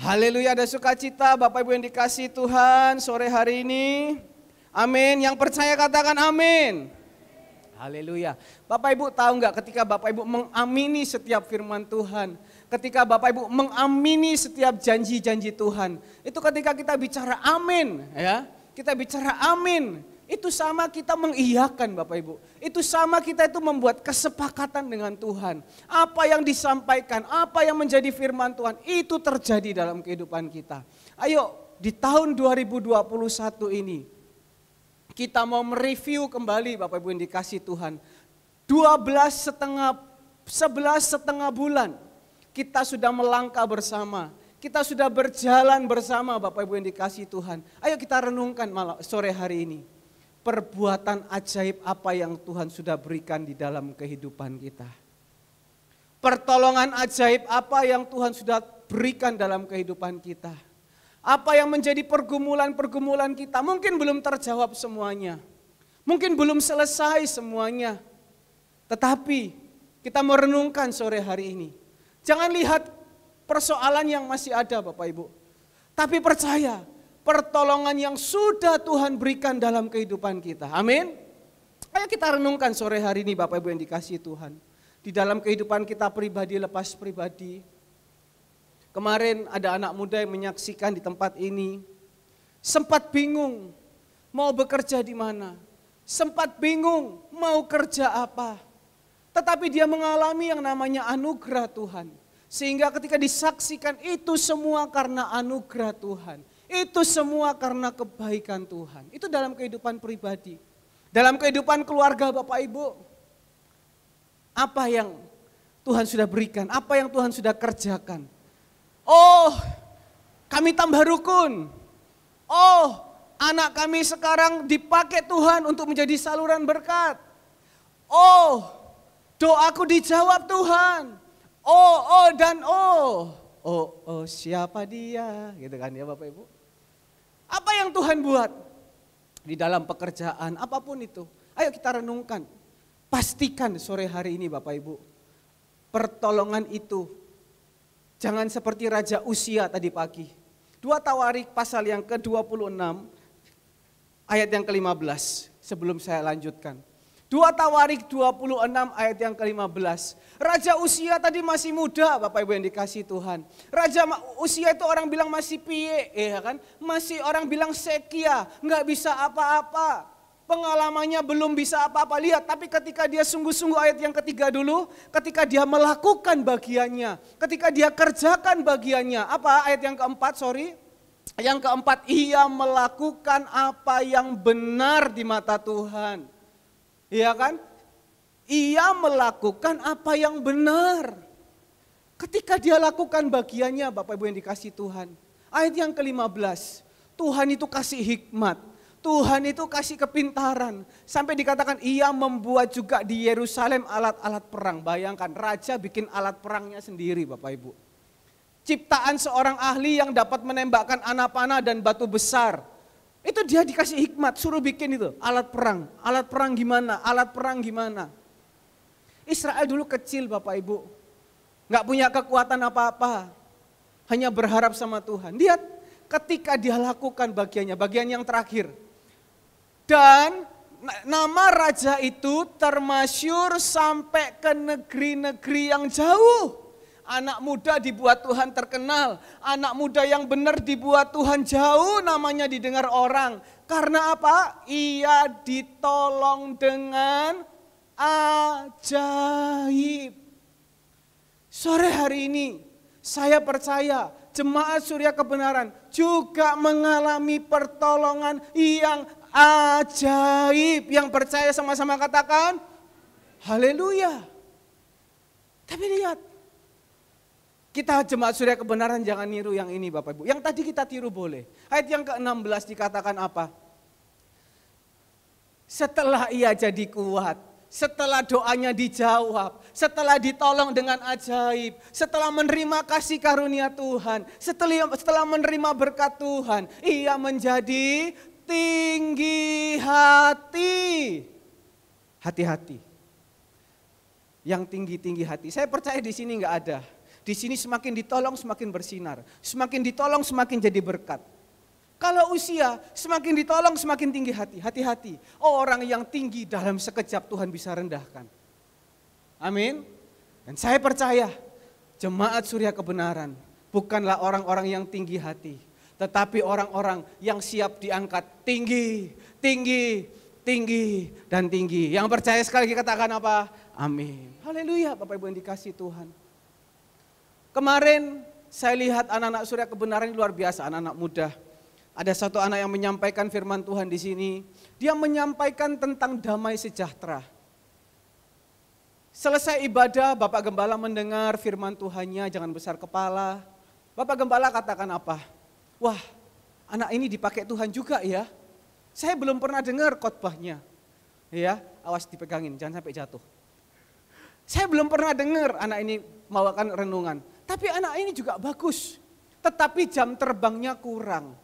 Haleluya, ada sukacita Bapak Ibu yang dikasihi Tuhan sore hari ini. Amin, yang percaya katakan amin. Haleluya. Bapak Ibu tahu nggak ketika Bapak Ibu mengamini setiap firman Tuhan, ketika Bapak Ibu mengamini setiap janji-janji Tuhan, itu ketika kita bicara amin, ya, kita bicara amin, itu sama kita mengiyakan Bapak Ibu. Itu sama kita itu membuat kesepakatan dengan Tuhan. Apa yang disampaikan, apa yang menjadi firman Tuhan, itu terjadi dalam kehidupan kita. Ayo di tahun 2021 ini, kita mau mereview kembali Bapak Ibu yang dikasihi Tuhan. 11 setengah bulan kita sudah melangkah bersama. Kita sudah berjalan bersama Bapak Ibu yang dikasihi Tuhan. Ayo kita renungkan sore hari ini. Perbuatan ajaib apa yang Tuhan sudah berikan di dalam kehidupan kita. Pertolongan ajaib apa yang Tuhan sudah berikan dalam kehidupan kita. Apa yang menjadi pergumulan-pergumulan kita mungkin belum terjawab semuanya. Mungkin belum selesai semuanya. Tetapi kita merenungkan sore hari ini. Jangan lihat persoalan yang masih ada Bapak Ibu. Tapi percaya pertolongan yang sudah Tuhan berikan dalam kehidupan kita. Amin. Ayo kita renungkan sore hari ini Bapak Ibu yang dikasihi Tuhan. Di dalam kehidupan kita pribadi lepas pribadi. Kemarin ada anak muda yang menyaksikan di tempat ini. Sempat bingung mau bekerja di mana. Sempat bingung mau kerja apa. Tetapi dia mengalami yang namanya anugerah Tuhan. Sehingga ketika disaksikan itu semua karena anugerah Tuhan. Itu semua karena kebaikan Tuhan. Itu dalam kehidupan pribadi. Dalam kehidupan keluarga Bapak Ibu. Apa yang Tuhan sudah berikan, apa yang Tuhan sudah kerjakan. Oh, kami tambah rukun. Oh, anak kami sekarang dipakai Tuhan untuk menjadi saluran berkat. Oh, doaku dijawab Tuhan. Oh, dan oh. Oh, siapa dia? Gitu kan ya Bapak Ibu. Apa yang Tuhan buat di dalam pekerjaan, apapun itu. Ayo kita renungkan. Pastikan sore hari ini Bapak Ibu. Pertolongan itu jangan seperti Raja Uzia tadi pagi. 2 Tawarik pasal yang ke-26 ayat yang ke-15 sebelum saya lanjutkan. 2 Tawarik 26 ayat yang ke-15. Raja Uzia tadi masih muda Bapak Ibu yang dikasihi Tuhan. Raja Uzia itu orang bilang masih piye, ya kan? Masih orang bilang sekia, nggak bisa apa-apa. Pengalamannya belum bisa apa-apa. Lihat, tapi ketika dia sungguh-sungguh ayat yang ketiga dulu, ketika dia melakukan bagiannya, ketika dia kerjakan bagiannya. Apa ayat yang keempat, Yang keempat, ia melakukan apa yang benar di mata Tuhan. Iya kan? Ia melakukan apa yang benar. Ketika dia lakukan bagiannya Bapak Ibu yang dikasihi Tuhan. Ayat yang ke-15, Tuhan itu kasih hikmat. Tuhan itu kasih kepintaran. Sampai dikatakan ia membuat juga di Yerusalem alat-alat perang. Bayangkan raja bikin alat perangnya sendiri Bapak Ibu. Ciptaan seorang ahli yang dapat menembakkan anak panah dan batu besar. Itu dia dikasih hikmat, suruh bikin itu alat perang. Alat perang gimana? Alat perang gimana? Israel dulu kecil Bapak Ibu. Gak punya kekuatan apa-apa. Hanya berharap sama Tuhan. Lihat ketika dia lakukan bagiannya, bagian yang terakhir. Dan nama raja itu termasyur sampai ke negeri-negeri yang jauh. Anak muda dibuat Tuhan terkenal. Anak muda yang benar dibuat Tuhan jauh namanya didengar orang. Karena apa? Ia ditolong dengan ajaib. Sore hari ini saya percaya jemaat Surya Kebenaran juga mengalami pertolongan yang ajaib. Yang percaya sama-sama katakan haleluya. Tapi lihat, kita jemaat Surya Kebenaran jangan niru yang ini Bapak Ibu. Yang tadi kita tiru boleh. Ayat yang ke-16 dikatakan apa? Setelah ia jadi kuat, setelah doanya dijawab, setelah ditolong dengan ajaib, setelah menerima kasih karunia Tuhan, setelah menerima berkat Tuhan, ia menjadi tinggi hati. Hati-hati. Yang tinggi-tinggi hati. Saya percaya di sini nggak ada. di sini semakin ditolong semakin bersinar. Semakin ditolong semakin jadi berkat. Kalau usia semakin ditolong semakin tinggi hati. Hati-hati. Orang yang tinggi dalam sekejap Tuhan bisa rendahkan. Amin. Dan saya percaya jemaat Surya Kebenaran bukanlah orang-orang yang tinggi hati. Tetapi orang-orang yang siap diangkat tinggi, tinggi, tinggi, dan tinggi. Yang percaya sekali lagi katakan apa? Amin. Haleluya Bapak Ibu yang dikasihi Tuhan. Kemarin saya lihat anak-anak Surya Kebenaran ini luar biasa, anak-anak muda. Ada satu anak yang menyampaikan firman Tuhan di sini. Dia menyampaikan tentang damai sejahtera. Selesai ibadah, Bapak Gembala mendengar firman Tuhannya, jangan besar kepala. Bapak Gembala katakan apa? Wah, anak ini dipakai Tuhan juga ya. Saya belum pernah dengar khotbahnya. Ya, awas dipegangin, jangan sampai jatuh. Saya belum pernah dengar anak ini membawakan renungan. Tapi anak ini juga bagus. Tetapi jam terbangnya kurang.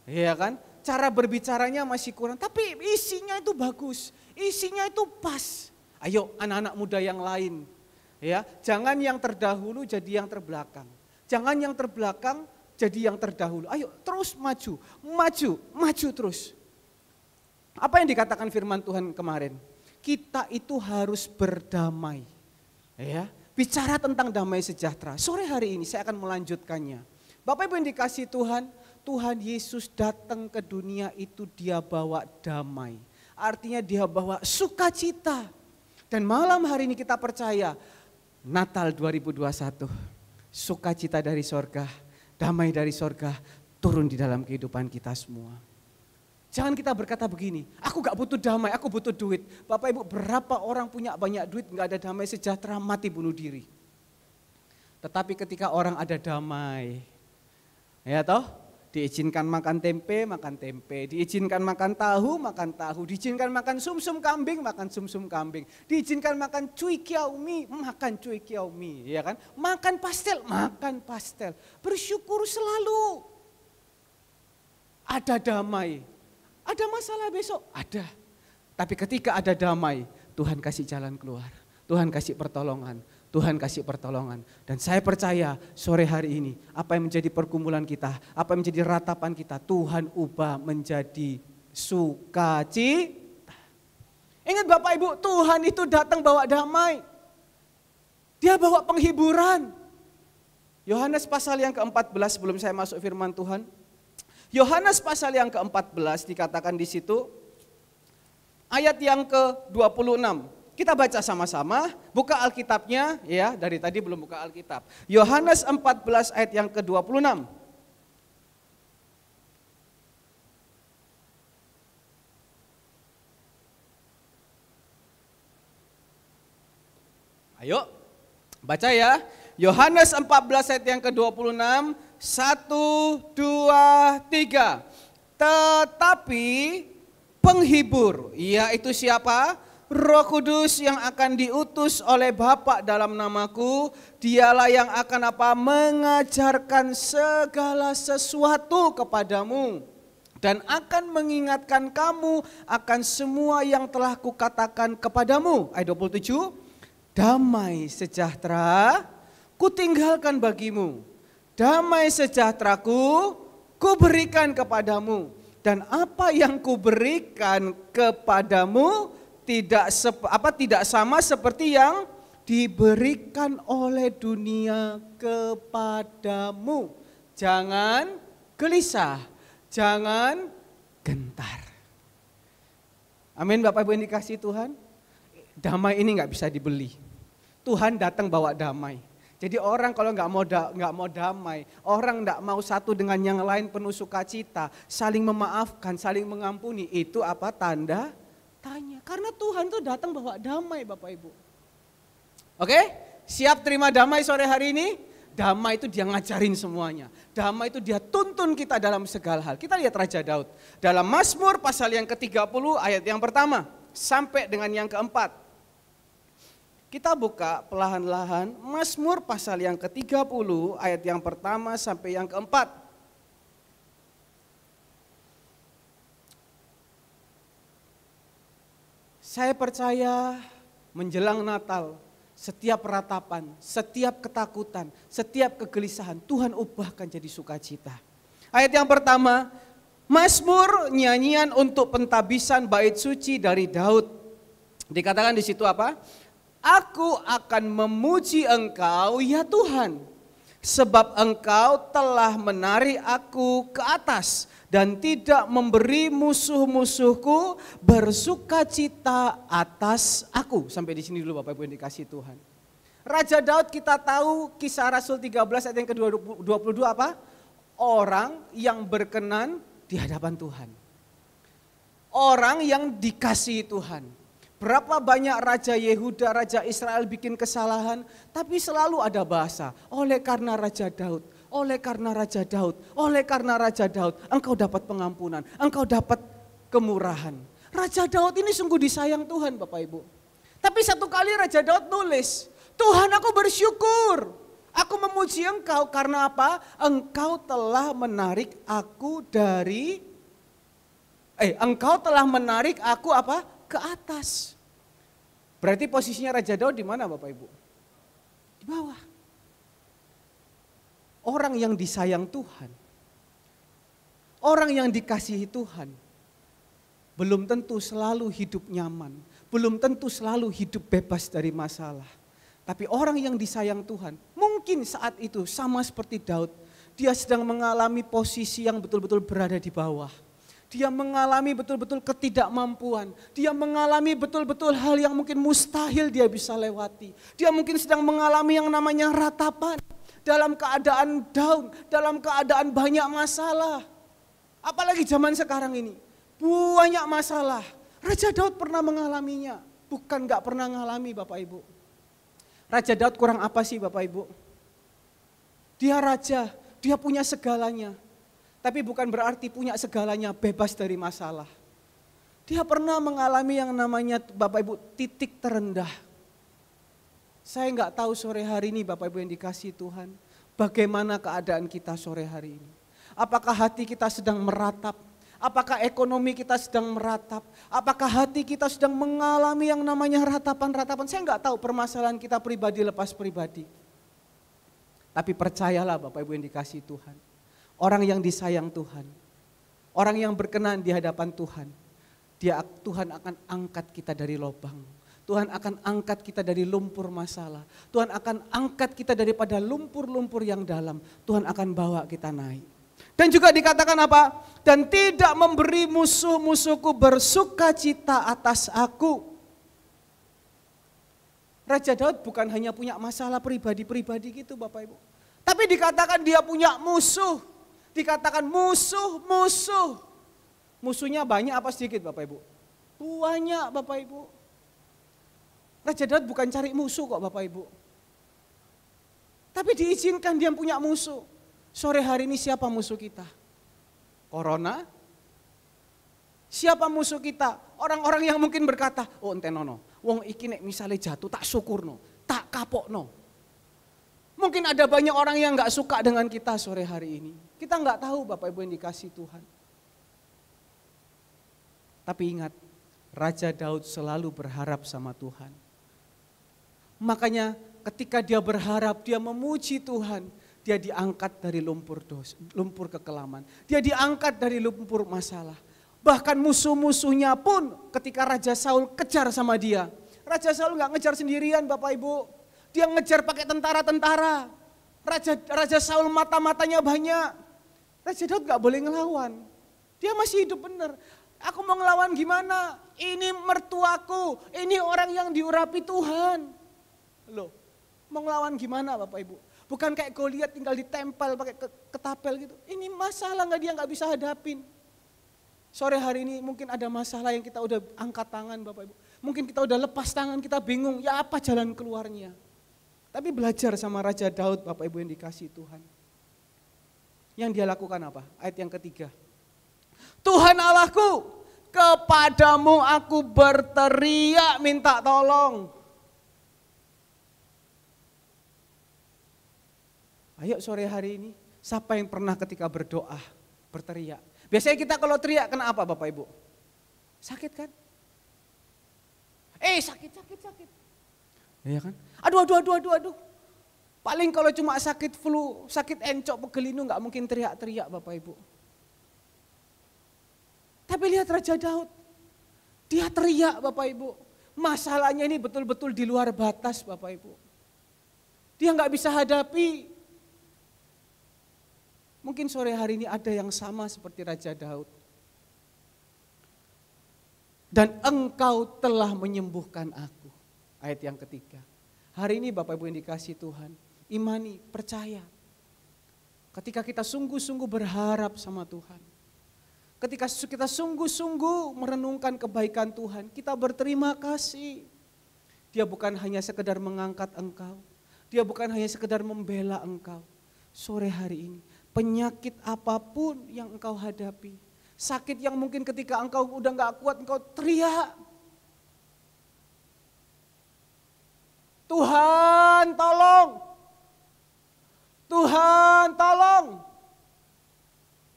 Iya kan? Cara berbicaranya masih kurang, tapi isinya itu bagus, isinya itu pas. Ayo anak-anak muda yang lain, ya, jangan yang terdahulu jadi yang terbelakang. Jangan yang terbelakang jadi yang terdahulu. Ayo terus maju, maju, maju terus. Apa yang dikatakan firman Tuhan kemarin? Kita itu harus berdamai. Ya, bicara tentang damai sejahtera. Sore hari ini saya akan melanjutkannya. Bapak Ibu yang dikasihi Tuhan, Tuhan Yesus datang ke dunia itu dia bawa damai. Artinya dia bawa sukacita. Dan malam hari ini kita percaya Natal 2021. Sukacita dari sorga, damai dari sorga turun di dalam kehidupan kita semua. Jangan kita berkata begini, aku gak butuh damai, aku butuh duit. Bapak Ibu, berapa orang punya banyak duit gak ada damai sejahtera mati bunuh diri. Tetapi ketika orang ada damai, ya toh? Diizinkan makan tempe, diizinkan makan tahu, diizinkan makan sumsum kambing, makan sumsum kambing, diizinkan makan cuy kiau mie, makan cuy kiau mie, ya kan? Makan pastel, makan pastel. Bersyukur selalu. Ada damai. Ada masalah besok? Ada. Tapi ketika ada damai, Tuhan kasih jalan keluar. Tuhan kasih pertolongan. Tuhan kasih pertolongan. Dan saya percaya sore hari ini apa yang menjadi pergumulan kita, apa yang menjadi ratapan kita, Tuhan ubah menjadi sukacita. Ingat Bapak Ibu, Tuhan itu datang bawa damai. Dia bawa penghiburan. Yohanes pasal yang ke-14 sebelum saya masuk firman Tuhan. Yohanes pasal yang ke-14 dikatakan di situ ayat yang ke-26. Kita baca sama-sama, buka Alkitabnya, ya dari tadi belum buka Alkitab. Yohanes 14 ayat yang ke-26. Ayo, baca ya. Yohanes 14 ayat yang ke-26, 1, 2, 3. Tetapi penghibur, yaitu siapa? Roh Kudus yang akan diutus oleh Bapa dalam namaku, dialah yang akan apa? Mengajarkan segala sesuatu kepadamu dan akan mengingatkan kamu akan semua yang telah kukatakan kepadamu. Ayat 27, damai sejahtera kutinggalkan bagimu, damai sejahteraku kuberikan kepadamu, dan apa yang kuberikan kepadamu tidak sama seperti yang diberikan oleh dunia kepadamu. Jangan gelisah, jangan gentar. Amin Bapak Ibu yang dikasihi Tuhan. Damai ini nggak bisa dibeli. Tuhan datang bawa damai. Jadi orang kalau nggak mau damai, orang nggak mau satu dengan yang lain penuh sukacita, saling memaafkan, saling mengampuni, itu apa? Tanda tanya. Karena Tuhan tuh datang bawa damai Bapak Ibu. Oke? Siap terima damai sore hari ini? Damai itu dia ngajarin semuanya. Damai itu dia tuntun kita dalam segala hal. Kita lihat Raja Daud. Dalam Mazmur pasal yang ke-30 ayat yang pertama sampai dengan yang keempat. Kita buka perlahan-lahan Mazmur pasal yang ke-30 ayat yang pertama sampai yang keempat. Saya percaya menjelang Natal setiap ratapan, setiap ketakutan, setiap kegelisahan, Tuhan ubahkan jadi sukacita. Ayat yang pertama, Mazmur nyanyian untuk pentabisan bait suci dari Daud. Dikatakan di situ apa? Aku akan memuji Engkau ya Tuhan, sebab Engkau telah menarik aku ke atas dan tidak memberi musuh-musuhku bersukacita atas aku. Sampai di sini dulu Bapak Ibu yang dikasihi Tuhan. Raja Daud kita tahu Kisah Rasul 13 ayat yang ke-22 apa? Orang yang berkenan di hadapan Tuhan. Orang yang dikasihi Tuhan. Berapa banyak Raja Yehuda, Raja Israel bikin kesalahan, tapi selalu ada bahasa, oleh karena Raja Daud. Oleh karena Raja Daud, oleh karena Raja Daud, engkau dapat pengampunan, engkau dapat kemurahan. Raja Daud ini sungguh disayang Tuhan Bapak Ibu. Tapi satu kali Raja Daud nulis, Tuhan aku bersyukur, aku memuji Engkau karena apa? Engkau telah menarik aku engkau telah menarik aku apa? Ke atas. Berarti posisinya Raja Daud di mana Bapak Ibu? Di bawah. Orang yang disayang Tuhan, orang yang dikasihi Tuhan, belum tentu selalu hidup nyaman, belum tentu selalu hidup bebas dari masalah. Tapi orang yang disayang Tuhan, mungkin saat itu sama seperti Daud, dia sedang mengalami posisi yang betul-betul berada di bawah. Dia mengalami betul-betul ketidakmampuan, dia mengalami betul-betul hal yang mungkin mustahil dia bisa lewati. Dia mungkin sedang mengalami yang namanya ratapan. Dalam keadaan down, dalam keadaan banyak masalah. Apalagi zaman sekarang ini, banyak masalah. Raja Daud pernah mengalaminya, bukan gak pernah mengalami Bapak Ibu. Raja Daud kurang apa sih Bapak Ibu? Dia raja, dia punya segalanya. Tapi bukan berarti punya segalanya bebas dari masalah. Dia pernah mengalami yang namanya Bapak Ibu titik terendah. Saya nggak tahu sore hari ini Bapak Ibu yang dikasihi Tuhan, bagaimana keadaan kita sore hari ini. Apakah hati kita sedang meratap? Apakah ekonomi kita sedang meratap? Apakah hati kita sedang mengalami yang namanya ratapan-ratapan? Saya nggak tahu permasalahan kita pribadi lepas pribadi. Tapi percayalah Bapak Ibu yang dikasihi Tuhan, orang yang disayang Tuhan, orang yang berkenan di hadapan Tuhan, Tuhan akan angkat kita dari lubang. Tuhan akan angkat kita dari lumpur masalah. Tuhan akan angkat kita daripada lumpur-lumpur yang dalam. Tuhan akan bawa kita naik. Dan juga dikatakan apa? Dan tidak memberi musuh-musuhku bersukacita atas aku. Raja Daud bukan hanya punya masalah pribadi-pribadi gitu Bapak Ibu. Tapi dikatakan dia punya musuh. Dikatakan musuh-musuh. Musuhnya banyak apa sedikit Bapak Ibu? Banyak Bapak Ibu. Raja Daud bukan cari musuh kok Bapak Ibu. Tapi diizinkan dia punya musuh. Sore hari ini siapa musuh kita? Corona? Siapa musuh kita? Orang-orang yang mungkin berkata, oh ente nono, wong iki nek misalnya jatuh tak syukurno, tak kapokno. Mungkin ada banyak orang yang gak suka dengan kita sore hari ini. Kita gak tahu Bapak Ibu yang dikasihi Tuhan. Tapi ingat, Raja Daud selalu berharap sama Tuhan. Makanya ketika dia berharap, dia memuji Tuhan, dia diangkat dari lumpur kekelaman. Dia diangkat dari lumpur masalah. Bahkan musuh-musuhnya pun ketika Raja Saul kejar sama dia. Raja Saul gak ngejar sendirian Bapak Ibu. Dia ngejar pakai tentara-tentara. Raja Saul mata-matanya banyak. Raja Daud gak boleh ngelawan. Dia masih hidup benar. Aku mau ngelawan gimana? Ini mertuaku, ini orang yang diurapi Tuhan. Loh, mau ngelawan gimana Bapak Ibu? Bukan kayak Goliat tinggal ditempel pakai ketapel gitu. Ini masalah dia nggak bisa hadapin. Sore hari ini mungkin ada masalah yang kita udah angkat tangan Bapak Ibu. Mungkin kita udah lepas tangan, kita bingung ya apa jalan keluarnya. Tapi belajar sama Raja Daud Bapak Ibu yang dikasihi Tuhan. Yang dia lakukan apa? Ayat yang ketiga. Tuhan Allahku, kepadamu aku berteriak minta tolong. Ayo sore hari ini, siapa yang pernah ketika berdoa, berteriak? Biasanya kita kalau teriak kenapa Bapak Ibu? Sakit kan? Sakit. Ya kan? Aduh. Paling kalau cuma sakit flu, sakit encok, pegel linu nggak mungkin teriak-teriak Bapak Ibu. Tapi lihat Raja Daud, dia teriak Bapak Ibu. Masalahnya ini betul-betul di luar batas Bapak Ibu. Dia nggak bisa hadapi. Mungkin sore hari ini ada yang sama seperti Raja Daud. Dan engkau telah menyembuhkan aku. Ayat yang ketiga. Hari ini Bapak Ibu yang dikasihi Tuhan, imani, percaya. Ketika kita sungguh-sungguh berharap sama Tuhan. Ketika kita sungguh-sungguh merenungkan kebaikan Tuhan, kita berterima kasih. Dia bukan hanya sekedar mengangkat engkau. Dia bukan hanya sekedar membela engkau. Sore hari ini, penyakit apapun yang engkau hadapi. Sakit yang mungkin ketika engkau udah gak kuat, engkau teriak. Tuhan tolong. Tuhan tolong.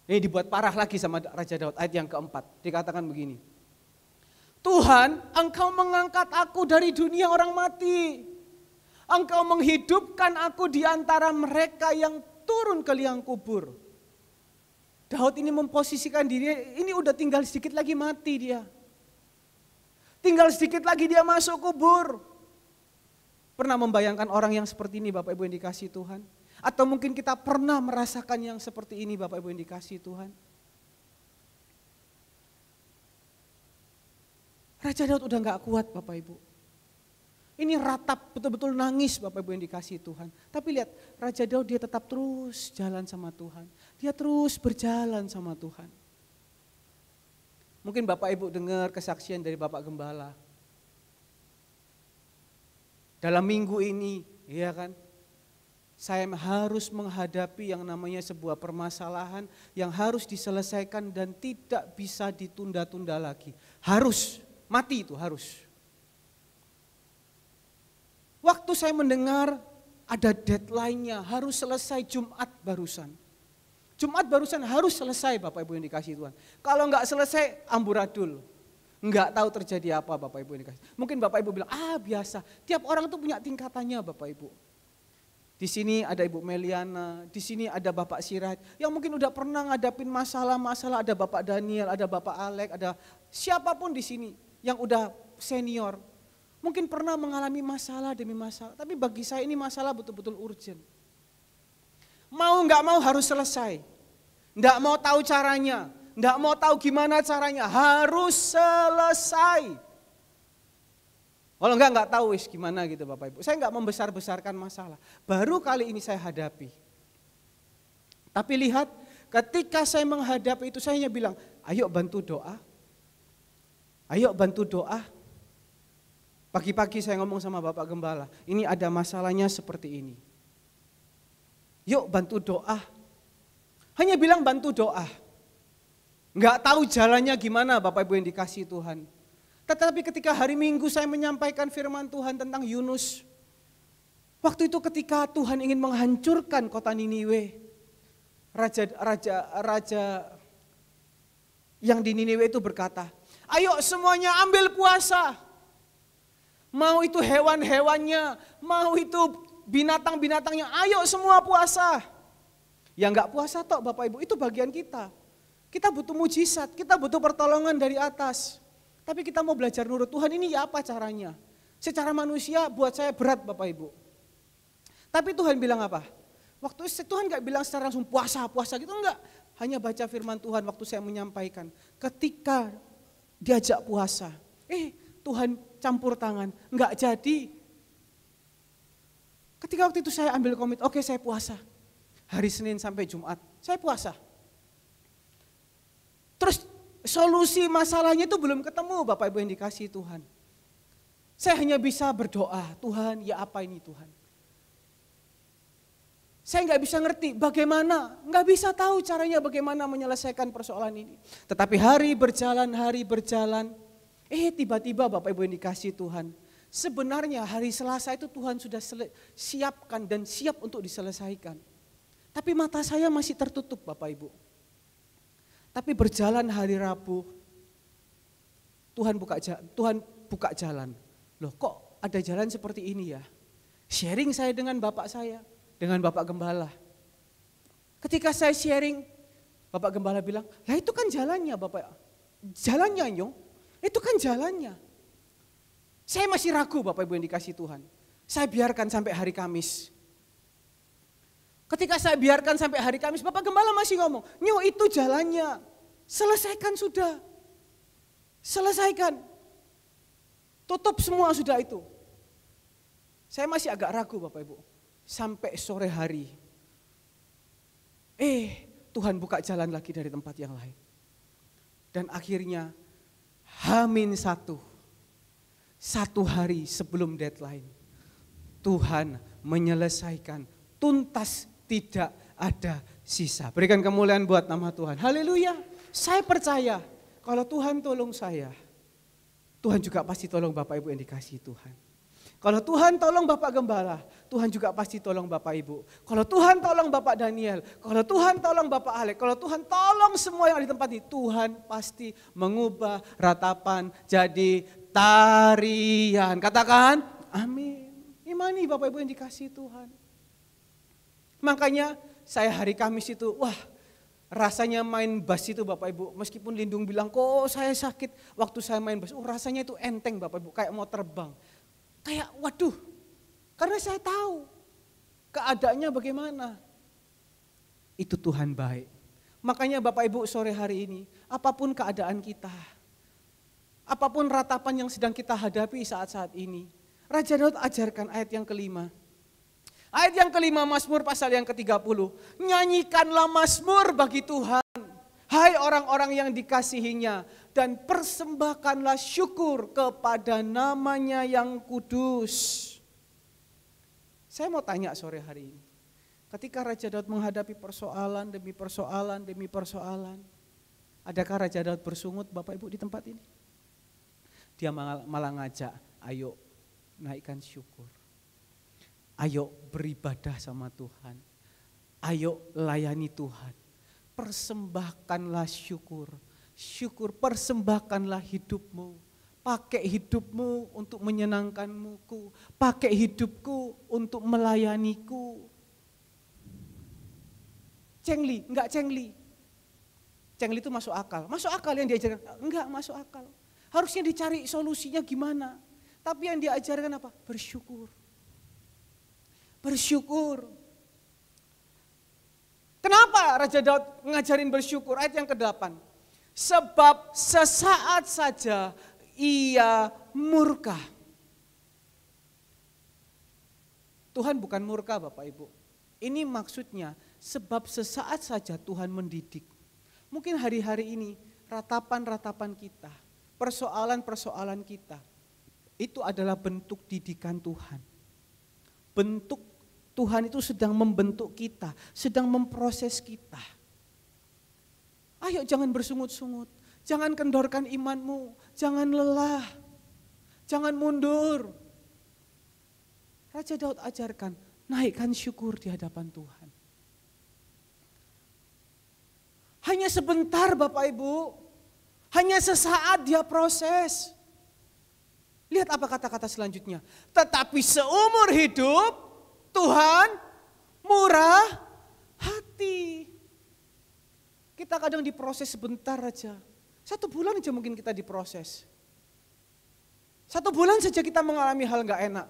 Ini dibuat parah lagi sama Raja Daud, ayat yang keempat. Dikatakan begini. Tuhan, engkau mengangkat aku dari dunia orang mati. Engkau menghidupkan aku di antara mereka yang turun ke liang kubur. Daud ini memposisikan diri, ini udah tinggal sedikit lagi mati dia. Tinggal sedikit lagi dia masuk kubur. Pernah membayangkan orang yang seperti ini Bapak Ibu yang dikasihi Tuhan? Atau mungkin kita pernah merasakan yang seperti ini Bapak Ibu yang dikasihi Tuhan. Raja Daud udah gak kuat Bapak Ibu. Ini ratap betul-betul nangis Bapak Ibu yang dikasihi Tuhan. Tapi lihat Raja Daud dia tetap terus jalan sama Tuhan. Dia terus berjalan sama Tuhan. Mungkin Bapak Ibu dengar kesaksian dari Bapak Gembala. Dalam minggu ini, ya kan? Saya harus menghadapi yang namanya sebuah permasalahan yang harus diselesaikan dan tidak bisa ditunda-tunda lagi. Harus, mati itu harus. Waktu saya mendengar ada deadline-nya, harus selesai Jumat barusan. Jumat barusan harus selesai Bapak Ibu yang dikasihi Tuhan. Kalau enggak selesai amburadul. Enggak tahu terjadi apa Bapak Ibu yang dikasihi. Mungkin Bapak Ibu bilang, biasa. Tiap orang itu punya tingkatannya Bapak Ibu. Di sini ada Ibu Meliana, di sini ada Bapak Sirat, yang mungkin udah pernah ngadapin masalah-masalah, ada Bapak Daniel, ada Bapak Alek, ada siapapun di sini yang udah senior. Mungkin pernah mengalami masalah demi masalah, tapi bagi saya ini masalah betul-betul urgent. Mau nggak mau harus selesai, nggak mau tahu caranya, nggak mau tahu gimana caranya, harus selesai. Kalau enggak tahu wis gimana gitu Bapak Ibu. Saya enggak membesar-besarkan masalah. Baru kali ini saya hadapi. Tapi lihat ketika saya menghadapi itu saya hanya bilang, ayo bantu doa. Ayo bantu doa. Pagi-pagi saya ngomong sama Bapak Gembala, ini ada masalahnya seperti ini. Yuk bantu doa. Hanya bilang bantu doa. Enggak tahu jalannya gimana Bapak Ibu yang dikasihi Tuhan. Tetapi ketika hari Minggu saya menyampaikan firman Tuhan tentang Yunus. Waktu itu ketika Tuhan ingin menghancurkan kota Niniwe. Raja yang di Niniwe itu berkata, ayo semuanya ambil puasa. Mau itu hewan-hewannya, mau itu binatang-binatangnya, ayo semua puasa. Ya enggak puasa toh Bapak Ibu, itu bagian kita. Kita butuh mujizat, kita butuh pertolongan dari atas. Tapi kita mau belajar nurut Tuhan, ini ya apa caranya? Secara manusia buat saya berat Bapak Ibu. Tapi Tuhan bilang apa? Waktu Tuhan gak bilang secara langsung puasa gitu, enggak. Hanya baca firman Tuhan waktu saya menyampaikan. Ketika diajak puasa, Tuhan campur tangan, enggak jadi. Ketika waktu itu saya ambil komit, oke saya puasa. Hari Senin sampai Jumat, saya puasa. Terus solusi masalahnya itu belum ketemu Bapak Ibu yang dikasihi Tuhan. Saya hanya bisa berdoa, Tuhan ya apa ini Tuhan. Saya nggak bisa ngerti bagaimana, nggak bisa tahu caranya bagaimana menyelesaikan persoalan ini. Tetapi hari berjalan, tiba-tiba Bapak Ibu yang dikasihi Tuhan. Sebenarnya hari Selasa itu Tuhan sudah siapkan dan siap untuk diselesaikan. Tapi mata saya masih tertutup Bapak Ibu. Tapi berjalan hari Rabu, Tuhan buka jalan. Loh kok ada jalan seperti ini ya. Sharing saya dengan bapak saya, dengan bapak gembala. Ketika saya sharing, bapak gembala bilang, lah itu kan jalannya bapak. Jalannya Nyong, itu kan jalannya. Saya masih ragu Bapak Ibu yang dikasih Tuhan. Saya biarkan sampai hari Kamis. Ketika saya biarkan sampai hari Kamis, Bapak Gembala masih ngomong, Nyo itu jalannya, selesaikan sudah. Selesaikan. Tutup semua sudah itu. Saya masih agak ragu Bapak Ibu. Sampai sore hari. Tuhan buka jalan lagi dari tempat yang lain. Dan akhirnya H-1. Satu hari sebelum deadline. Tuhan menyelesaikan tuntas, tidak ada sisa. Berikan kemuliaan buat nama Tuhan. Haleluya. Saya percaya kalau Tuhan tolong saya, Tuhan juga pasti tolong Bapak Ibu yang dikasihi Tuhan. Kalau Tuhan tolong Bapak Gembala, Tuhan juga pasti tolong Bapak Ibu. Kalau Tuhan tolong Bapak Daniel, kalau Tuhan tolong Bapak Alek, kalau Tuhan tolong semua yang ada di tempat ini, Tuhan pasti mengubah ratapan jadi tarian. Katakan, amin. Imani Bapak Ibu yang dikasihi Tuhan. Makanya saya hari Kamis itu, rasanya main bass itu Bapak Ibu, meskipun Lindung bilang, kok saya sakit waktu saya main bass, rasanya itu enteng Bapak Ibu, kayak mau terbang. Kayak waduh, karena saya tahu keadaannya bagaimana. Itu Tuhan baik. Makanya Bapak Ibu sore hari ini, apapun keadaan kita, apapun ratapan yang sedang kita hadapi saat-saat ini, Raja Daud ajarkan ayat yang kelima. Ayat yang kelima Mazmur pasal yang ke-30. Nyanyikanlah Mazmur bagi Tuhan, hai orang-orang yang dikasihinya, dan persembahkanlah syukur kepada namanya yang kudus. Saya mau tanya sore hari ini. Ketika Raja Daud menghadapi persoalan demi persoalan demi persoalan, adakah Raja Daud bersungut Bapak Ibu di tempat ini? Dia malah ngajak, ayo naikkan syukur. Ayo beribadah sama Tuhan. Ayo layani Tuhan. Persembahkanlah syukur. Syukur, persembahkanlah hidupmu. Pakai hidupmu untuk menyenangkanku. Pakai hidupku untuk melayaniku. Cengli, enggak cengli. Cengli itu masuk akal. Masuk akal yang diajarkan? Enggak masuk akal. Harusnya dicari solusinya gimana. Tapi yang diajarkan apa? Bersyukur. Bersyukur. Kenapa Raja Daud ngajarin bersyukur? Ayat yang ke-8. Sebab sesaat saja ia murka. Tuhan bukan murka Bapak Ibu. Ini maksudnya sebab sesaat saja Tuhan mendidik. Mungkin hari-hari ini ratapan-ratapan kita, persoalan-persoalan kita, itu adalah bentuk didikan Tuhan. Bentuk Tuhan itu sedang membentuk kita, sedang memproses kita. Ayo jangan bersungut-sungut, jangan kendorkan imanmu, jangan lelah, jangan mundur. Raja Daud ajarkan, naikkan syukur di hadapan Tuhan. Hanya sebentar Bapak Ibu, hanya sesaat dia proses. Lihat apa kata-kata selanjutnya. Tetapi seumur hidup Tuhan murah hati. Kita kadang diproses sebentar aja. 1 bulan aja mungkin kita diproses. 1 bulan saja kita mengalami hal gak enak.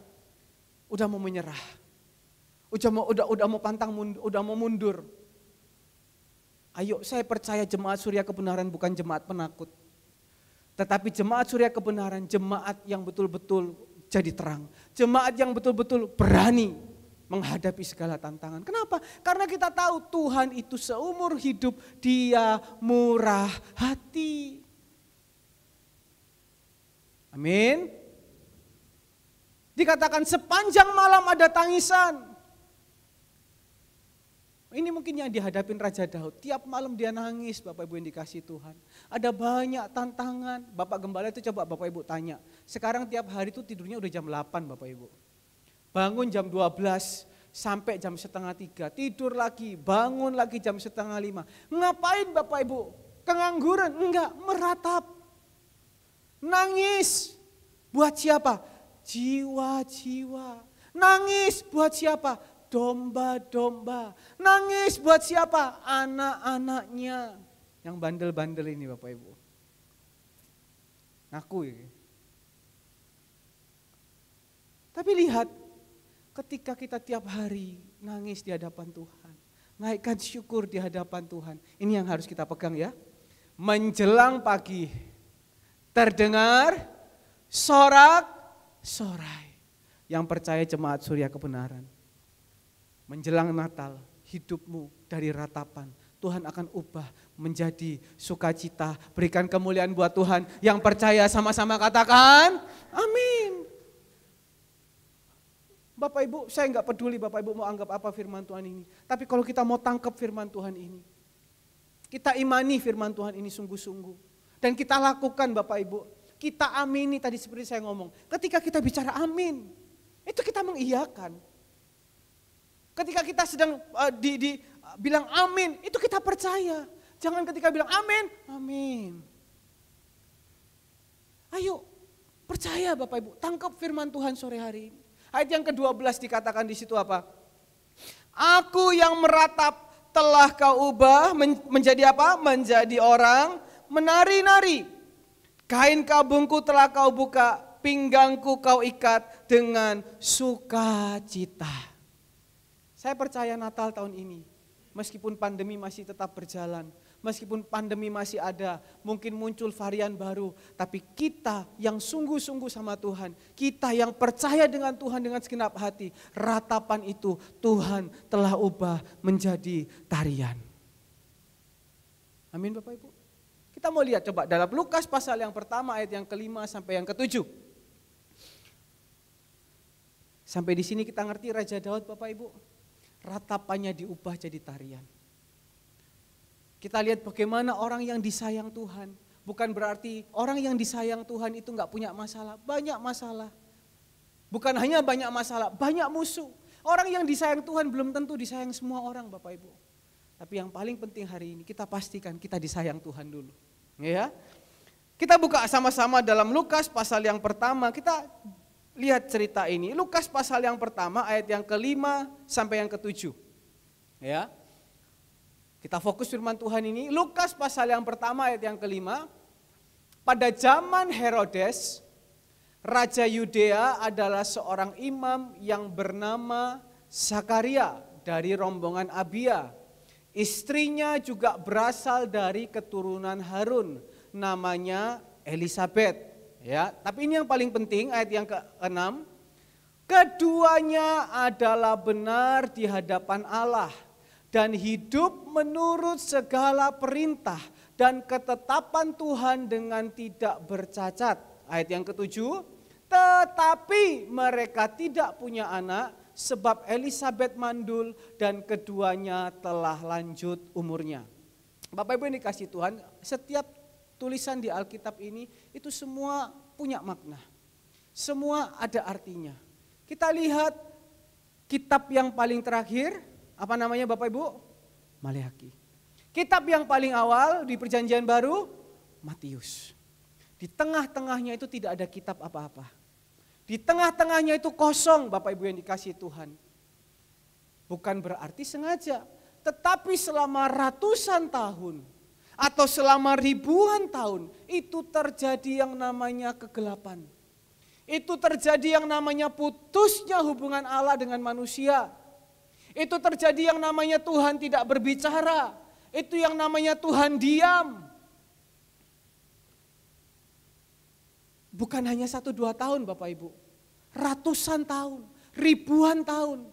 Udah mau menyerah. Udah mau pantang mundur, udah mau mundur. Ayo saya percaya jemaat Surya Kebenaran bukan jemaat penakut. Tetapi jemaat Surya Kebenaran, jemaat yang betul-betul jadi terang. Jemaat yang betul-betul berani menghadapi segala tantangan. Kenapa? Karena kita tahu Tuhan itu seumur hidup dia murah hati. Amin. Dikatakan sepanjang malam ada tangisan. Ini mungkin yang dihadapin Raja Daud. Tiap malam dia nangis Bapak Ibu yang dikasih Tuhan. Ada banyak tantangan. Bapak Gembala itu coba Bapak Ibu tanya. Sekarang tiap hari itu tidurnya udah jam 8 Bapak Ibu. Bangun jam 12 sampai jam 2:30. Tidur lagi, bangun lagi jam 4:30. Ngapain Bapak Ibu? Kengangguran? Enggak, meratap. Nangis. Buat siapa? jiwa-jiwa. Nangis buat siapa? Domba-domba. Nangis buat siapa? Anak-anaknya. Yang bandel-bandel ini Bapak Ibu. Ngaku ya. Tapi lihat, ketika kita tiap hari nangis di hadapan Tuhan, naikkan syukur di hadapan Tuhan. Ini yang harus kita pegang ya. Menjelang pagi, terdengar sorak-sorai. Yang percaya jemaat Surya Kebenaran. Menjelang Natal, hidupmu dari ratapan, Tuhan akan ubah menjadi sukacita. Berikan kemuliaan buat Tuhan. Yang percaya sama-sama katakan, amin. Bapak Ibu, saya enggak peduli Bapak Ibu mau anggap apa firman Tuhan ini. Tapi kalau kita mau tangkap firman Tuhan ini, kita imani firman Tuhan ini sungguh-sungguh. Dan kita lakukan Bapak Ibu, kita amini tadi seperti saya ngomong. Ketika kita bicara amin, itu kita mengiyakan. Ketika kita sedang bilang amin, itu kita percaya. Jangan ketika bilang amin, amin. Ayo, percaya Bapak Ibu, tangkap firman Tuhan sore hari ini. Ayat yang ke-12 dikatakan di situ apa? Aku yang meratap telah kau ubah menjadi apa? Menjadi orang menari-nari. Kain kabungku telah kau buka, pinggangku kau ikat dengan sukacita. Saya percaya Natal tahun ini, meskipun pandemi masih tetap berjalan, meskipun pandemi masih ada, mungkin muncul varian baru, tapi kita yang sungguh-sungguh sama Tuhan, kita yang percaya dengan Tuhan dengan segenap hati, ratapan itu Tuhan telah ubah menjadi tarian. Amin Bapak Ibu. Kita mau lihat coba dalam Lukas pasal yang pertama ayat yang ke-5 sampai yang ke-7. Sampai di sini kita ngerti Raja Daud Bapak Ibu, ratapannya diubah jadi tarian. Kita lihat bagaimana orang yang disayang Tuhan. Bukan berarti orang yang disayang Tuhan itu enggak punya masalah. Banyak masalah. Bukan hanya banyak masalah, banyak musuh. Orang yang disayang Tuhan belum tentu disayang semua orang Bapak Ibu. Tapi yang paling penting hari ini kita pastikan kita disayang Tuhan dulu. Ya. Kita buka sama-sama dalam Lukas pasal yang pertama. Kita lihat cerita ini. Lukas pasal yang pertama ayat yang ke-5 sampai yang ke-7. Ya. Kita fokus firman Tuhan ini, Lukas pasal yang pertama ayat yang ke-5. Pada zaman Herodes, Raja Yudea adalah seorang imam yang bernama Zakaria dari rombongan Abia. Istrinya juga berasal dari keturunan Harun, namanya Elisabet. Ya, tapi ini yang paling penting ayat yang ke-6. Keduanya adalah benar di hadapan Allah dan hidup menurut segala perintah dan ketetapan Tuhan dengan tidak bercacat. Ayat yang ke-7, tetapi mereka tidak punya anak sebab Elisabet mandul dan keduanya telah lanjut umurnya. Bapak Ibu yang dikasih Tuhan, setiap tulisan di Alkitab ini itu semua punya makna. Semua ada artinya. Kita lihat kitab yang paling terakhir, apa namanya Bapak Ibu? Maleakhi. Kitab yang paling awal di Perjanjian Baru, Matius. Di tengah-tengahnya itu tidak ada kitab apa-apa. Di tengah-tengahnya itu kosong Bapak Ibu yang dikasih Tuhan. Bukan berarti sengaja, tetapi selama ratusan tahun atau selama ribuan tahun itu terjadi yang namanya kegelapan. Itu terjadi yang namanya putusnya hubungan Allah dengan manusia. Itu terjadi yang namanya Tuhan tidak berbicara. Itu yang namanya Tuhan diam. Bukan hanya 1-2 tahun Bapak Ibu. Ratusan tahun, ribuan tahun.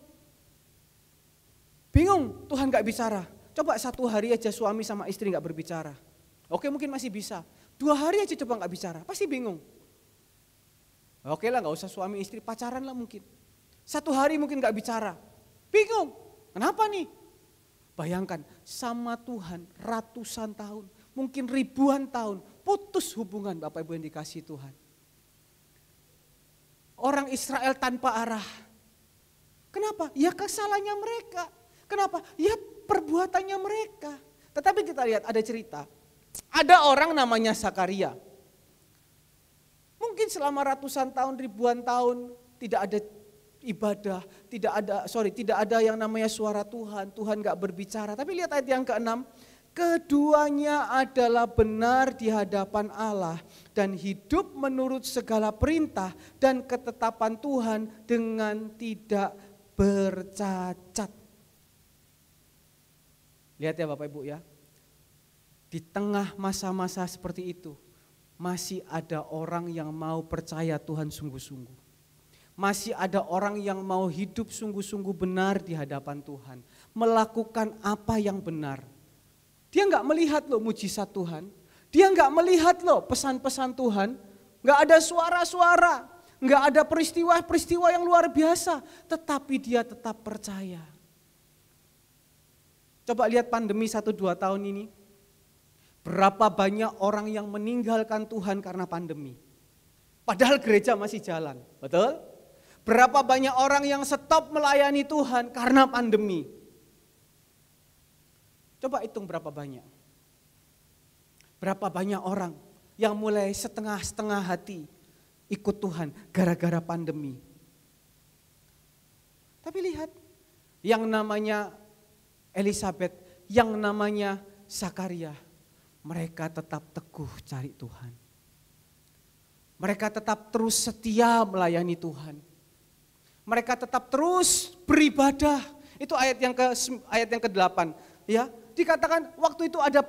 Bingung Tuhan gak bicara. Coba 1 hari aja suami sama istri gak berbicara. Oke mungkin masih bisa. 2 hari aja coba gak bicara, pasti bingung. Oke lah gak usah suami istri, pacaran lah mungkin. 1 hari mungkin gak bicara. Bingung, kenapa nih? Bayangkan sama Tuhan ratusan tahun, mungkin ribuan tahun, putus hubungan Bapak Ibu yang dikasih Tuhan. Orang Israel tanpa arah. Kenapa? Ya kesalahannya mereka. Kenapa? Ya perbuatannya mereka. Tetapi kita lihat ada cerita. Ada orang namanya Zakaria. Mungkin Mungkin selama ratusan tahun, ribuan tahun tidak ada ibadah, tidak ada yang namanya suara Tuhan, Tuhan gak berbicara. Tapi lihat ayat yang ke-6, keduanya adalah benar di hadapan Allah dan hidup menurut segala perintah dan ketetapan Tuhan dengan tidak bercacat. Lihat ya Bapak Ibu ya, di tengah masa-masa seperti itu masih ada orang yang mau percaya Tuhan sungguh-sungguh. Masih ada orang yang mau hidup sungguh-sungguh benar di hadapan Tuhan. Melakukan apa yang benar. Dia enggak melihat loh mujizat Tuhan. Dia enggak melihat loh pesan-pesan Tuhan. Enggak ada suara-suara. Enggak ada peristiwa-peristiwa yang luar biasa. Tetapi dia tetap percaya. Coba lihat pandemi 1-2 tahun ini. Berapa banyak orang yang meninggalkan Tuhan karena pandemi. Padahal gereja masih jalan, betul? Berapa banyak orang yang stop melayani Tuhan karena pandemi. Coba hitung berapa banyak. Berapa banyak orang yang mulai setengah-setengah hati ikut Tuhan gara-gara pandemi. Tapi lihat, yang namanya Elizabeth, yang namanya Zakaria, mereka tetap teguh cari Tuhan. Mereka tetap terus setia melayani Tuhan. Mereka tetap terus beribadah. Itu ayat yang ke-8, ya. Dikatakan waktu itu ada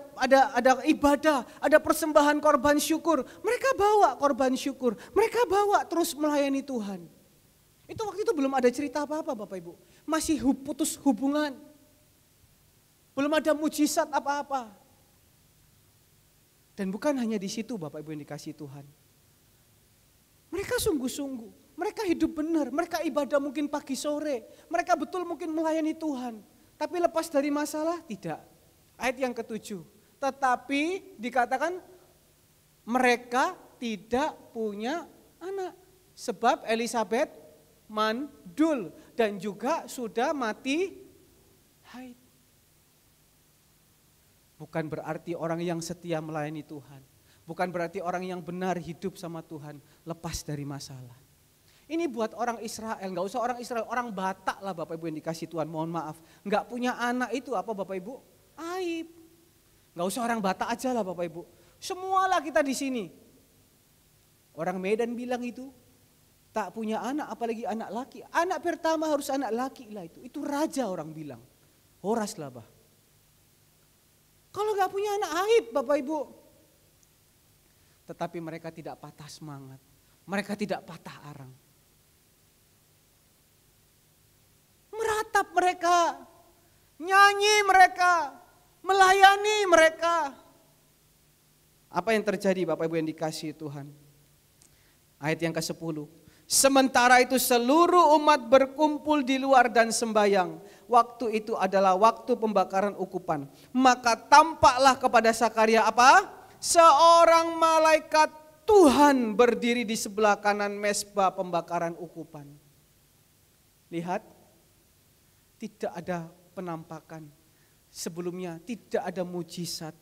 ibadah, ada persembahan korban syukur. Mereka bawa korban syukur. Mereka bawa terus melayani Tuhan. Itu waktu itu belum ada cerita apa-apa Bapak Ibu. Masih putus hubungan. Belum ada mujizat apa-apa. Dan bukan hanya di situ Bapak Ibu yang dikasihi Tuhan. Mereka sungguh-sungguh. Mereka hidup benar, mereka ibadah mungkin pagi sore, mereka betul mungkin melayani Tuhan. Tapi lepas dari masalah, tidak. Ayat yang ke-7, tetapi dikatakan mereka tidak punya anak. Sebab Elizabeth mandul dan juga sudah mati haid. Bukan berarti orang yang setia melayani Tuhan. Bukan berarti orang yang benar hidup sama Tuhan lepas dari masalah. Ini buat orang Israel, enggak usah orang Israel, orang Batak lah Bapak Ibu yang dikasih Tuhan, mohon maaf. Enggak punya anak itu apa Bapak Ibu? Aib. Enggak usah orang Batak aja lah Bapak Ibu. Semualah kita di sini. Orang Medan bilang itu, tak punya anak apalagi anak laki. Anak pertama harus anak laki lah itu. Itu raja orang bilang. Horas lah bah. Kalau enggak punya anak aib Bapak Ibu. Tetapi mereka tidak patah semangat. Mereka tidak patah arang. Meratap mereka, nyanyi mereka, melayani mereka. Apa yang terjadi Bapak Ibu yang dikasihi Tuhan? Ayat yang ke-10. Sementara itu seluruh umat berkumpul di luar dan sembayang. Waktu itu adalah waktu pembakaran ukupan. Maka tampaklah kepada Zakaria apa? Seorang malaikat Tuhan berdiri di sebelah kanan mezbah pembakaran ukupan. Lihat. Tidak ada penampakan sebelumnya, tidak ada mujizat,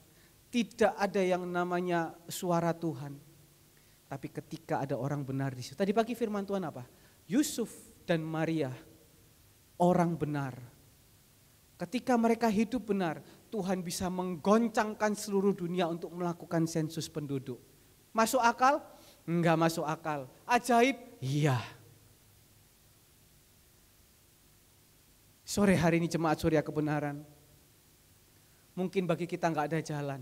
tidak ada yang namanya suara Tuhan. Tapi ketika ada orang benar di situ. Tadi pagi firman Tuhan apa? Yusuf dan Maria, orang benar. Ketika mereka hidup benar, Tuhan bisa menggoncangkan seluruh dunia untuk melakukan sensus penduduk. Masuk akal? Enggak masuk akal. Ajaib? Iya. Sore hari ini jemaat Surya Kebenaran, mungkin bagi kita enggak ada jalan.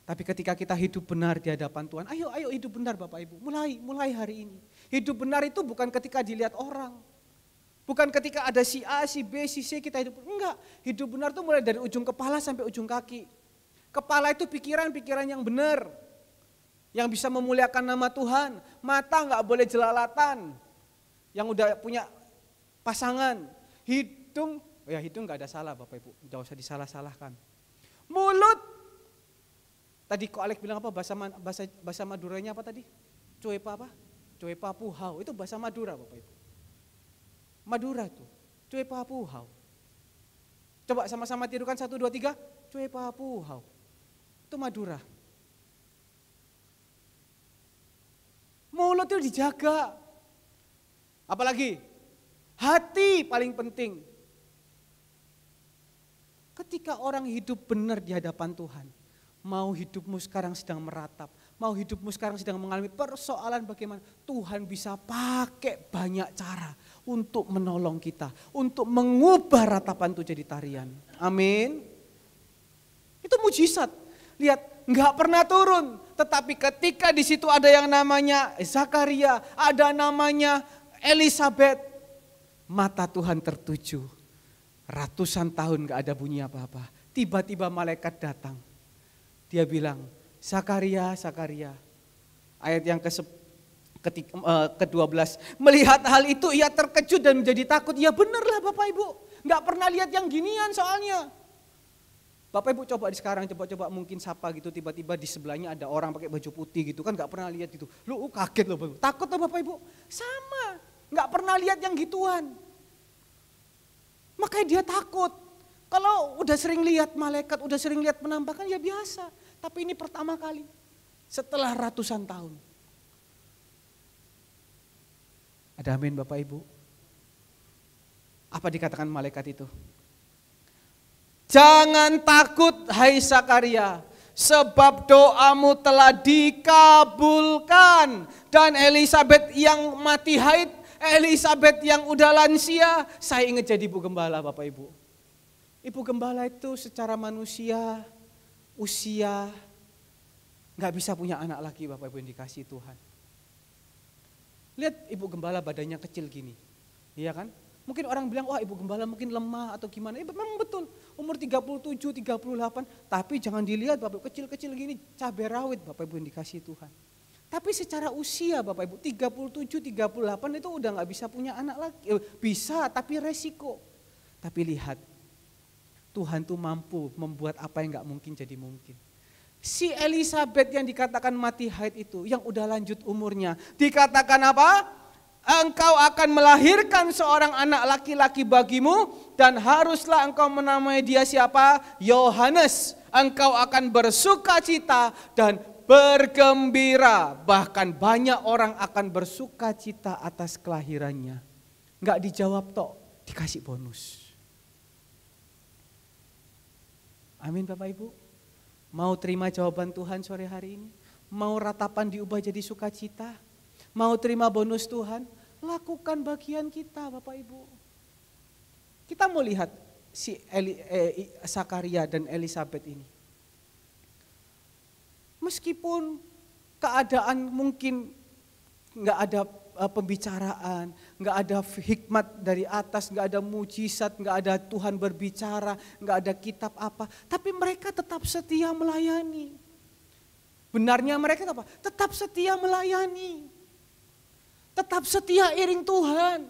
Tapi ketika kita hidup benar di hadapan Tuhan, ayo hidup benar Bapak Ibu, mulai hari ini. Hidup benar itu bukan ketika dilihat orang. Bukan ketika ada si A, si B, si C kita hidup, enggak. Hidup benar itu mulai dari ujung kepala sampai ujung kaki. Kepala itu pikiran-pikiran yang benar. Yang bisa memuliakan nama Tuhan. Mata enggak boleh jelalatan. Yang udah punya pasangan. Hidung enggak ada salah Bapak Ibu, enggak usah disalah-salahkan. Mulut, tadi kok Alex bilang apa, bahasa Maduranya apa tadi? Cuepa apa? Cuepa puhau, itu bahasa Madura Bapak Ibu. Madura itu, cuepa puhau. Coba sama-sama tirukan 1, 2, 3, cuepa puhau. Itu Madura. Mulut itu dijaga. Apalagi? Hati paling penting. Ketika orang hidup benar di hadapan Tuhan, mau hidupmu sekarang sedang meratap, mau hidupmu sekarang sedang mengalami persoalan bagaimana, Tuhan bisa pakai banyak cara untuk menolong kita, untuk mengubah ratapan itu jadi tarian. Amin. Itu mujizat. Lihat, nggak pernah turun, tetapi ketika di situ ada yang namanya Zakaria, ada namanya Elisabet, mata Tuhan tertuju. Ratusan tahun gak ada bunyi apa-apa. Tiba-tiba malaikat datang. Dia bilang, Zakaria, Zakaria. Ayat yang ke-12. Melihat hal itu ia terkejut dan menjadi takut. Ya benerlah Bapak Ibu. Gak pernah lihat yang ginian soalnya. Bapak Ibu coba sekarang, coba mungkin sapa gitu. Tiba-tiba di sebelahnya ada orang pakai baju putih gitu kan. Gak pernah lihat gitu. Lu kaget loh Bapak Ibu. Takut loh Bapak Ibu. Sama. Gak pernah lihat yang gituan. Makanya dia takut. Kalau udah sering lihat malaikat, udah sering lihat penampakan ya biasa. Tapi ini pertama kali. Setelah ratusan tahun. Ada amin Bapak Ibu. Apa dikatakan malaikat itu? Jangan takut hai Zakaria. Sebab doamu telah dikabulkan. Dan Elisabet yang mati haid, Elisabet yang udah lansia, saya ingat jadi ibu gembala Bapak Ibu. Ibu gembala itu secara manusia, usia, gak bisa punya anak lagi Bapak Ibu yang dikasih Tuhan. Lihat ibu gembala badannya kecil gini, iya kan? Mungkin orang bilang, wah ibu gembala mungkin lemah atau gimana. Memang betul, umur 37, 38, tapi jangan dilihat Bapak Ibu kecil-kecil gini, cabai rawit Bapak Ibu yang dikasih Tuhan. Tapi secara usia Bapak Ibu 37, 38 itu udah gak bisa punya anak lagi. Bisa tapi resiko. Tapi lihat Tuhan tuh mampu membuat apa yang gak mungkin jadi mungkin. Si Elisabet yang dikatakan mati haid itu yang udah lanjut umurnya. Dikatakan apa? Engkau akan melahirkan seorang anak laki-laki bagimu dan haruslah engkau menamai dia siapa? Yohanes. Engkau akan bersukacita dan bergembira, bahkan banyak orang akan bersuka cita atas kelahirannya. Enggak dijawab tok, dikasih bonus. Amin Bapak Ibu. Mau terima jawaban Tuhan sore hari ini? Mau ratapan diubah jadi sukacita? Mau terima bonus Tuhan? Lakukan bagian kita Bapak Ibu. Kita mau lihat si Zakaria dan Elisabet ini. Meskipun keadaan mungkin nggak ada pembicaraan, nggak ada hikmat dari atas, nggak ada mujizat, nggak ada Tuhan berbicara, nggak ada kitab apa, tapi mereka tetap setia melayani. Benarnya mereka apa? Tetap setia melayani, tetap setia iring Tuhan.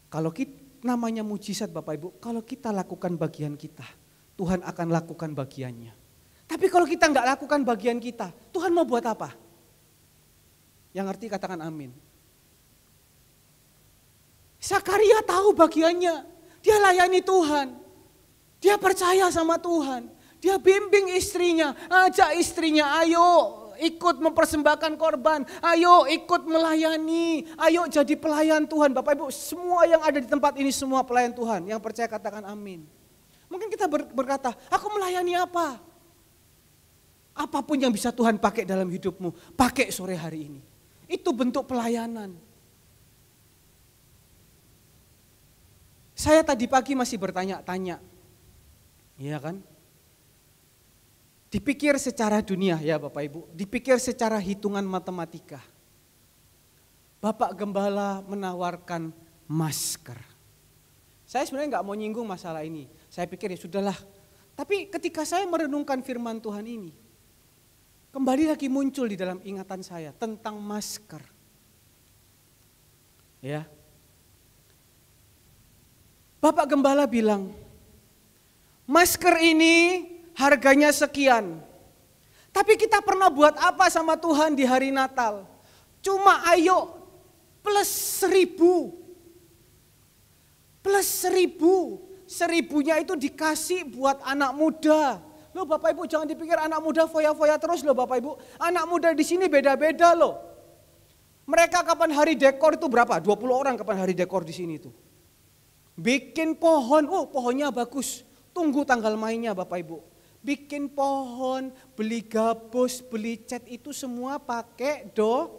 Kalau namanya mujizat Bapak Ibu, kalau kita lakukan bagian kita, Tuhan akan lakukan bagiannya. Tapi kalau kita nggak lakukan bagian kita, Tuhan mau buat apa? Yang ngerti katakan amin. Zakaria tahu bagiannya. Dia layani Tuhan. Dia percaya sama Tuhan. Dia bimbing istrinya. Ajak istrinya, ayo ikut mempersembahkan korban. Ayo ikut melayani. Ayo jadi pelayan Tuhan. Bapak Ibu, semua yang ada di tempat ini semua pelayan Tuhan. Yang percaya katakan amin. Mungkin kita berkata, aku melayani apa? Apapun yang bisa Tuhan pakai dalam hidupmu, pakai sore hari ini. Itu bentuk pelayanan. Saya tadi pagi masih bertanya-tanya. Iya kan? Dipikir secara dunia ya Bapak Ibu, dipikir secara hitungan matematika. Bapak Gembala menawarkan masker. Saya sebenarnya nggak mau nyinggung masalah ini. Saya pikir ya sudahlah. Tapi ketika saya merenungkan firman Tuhan ini, kembali lagi muncul di dalam ingatan saya tentang masker. Ya. Bapak Gembala bilang, masker ini harganya sekian. Tapi kita pernah buat apa sama Tuhan di hari Natal? Cuma ayo plus 1000. Plus 1000. 1000-nya itu dikasih buat anak muda, Loh Bapak Ibu jangan dipikir anak muda foya-foya terus loh Bapak Ibu. Anak muda di sini beda-beda loh. Mereka kapan hari dekor itu berapa? 20 orang kapan hari dekor di sini itu. Bikin pohon, oh pohonnya bagus. Tunggu tanggal mainnya Bapak Ibu. Bikin pohon, beli gabus, beli cat itu semua pakai doa.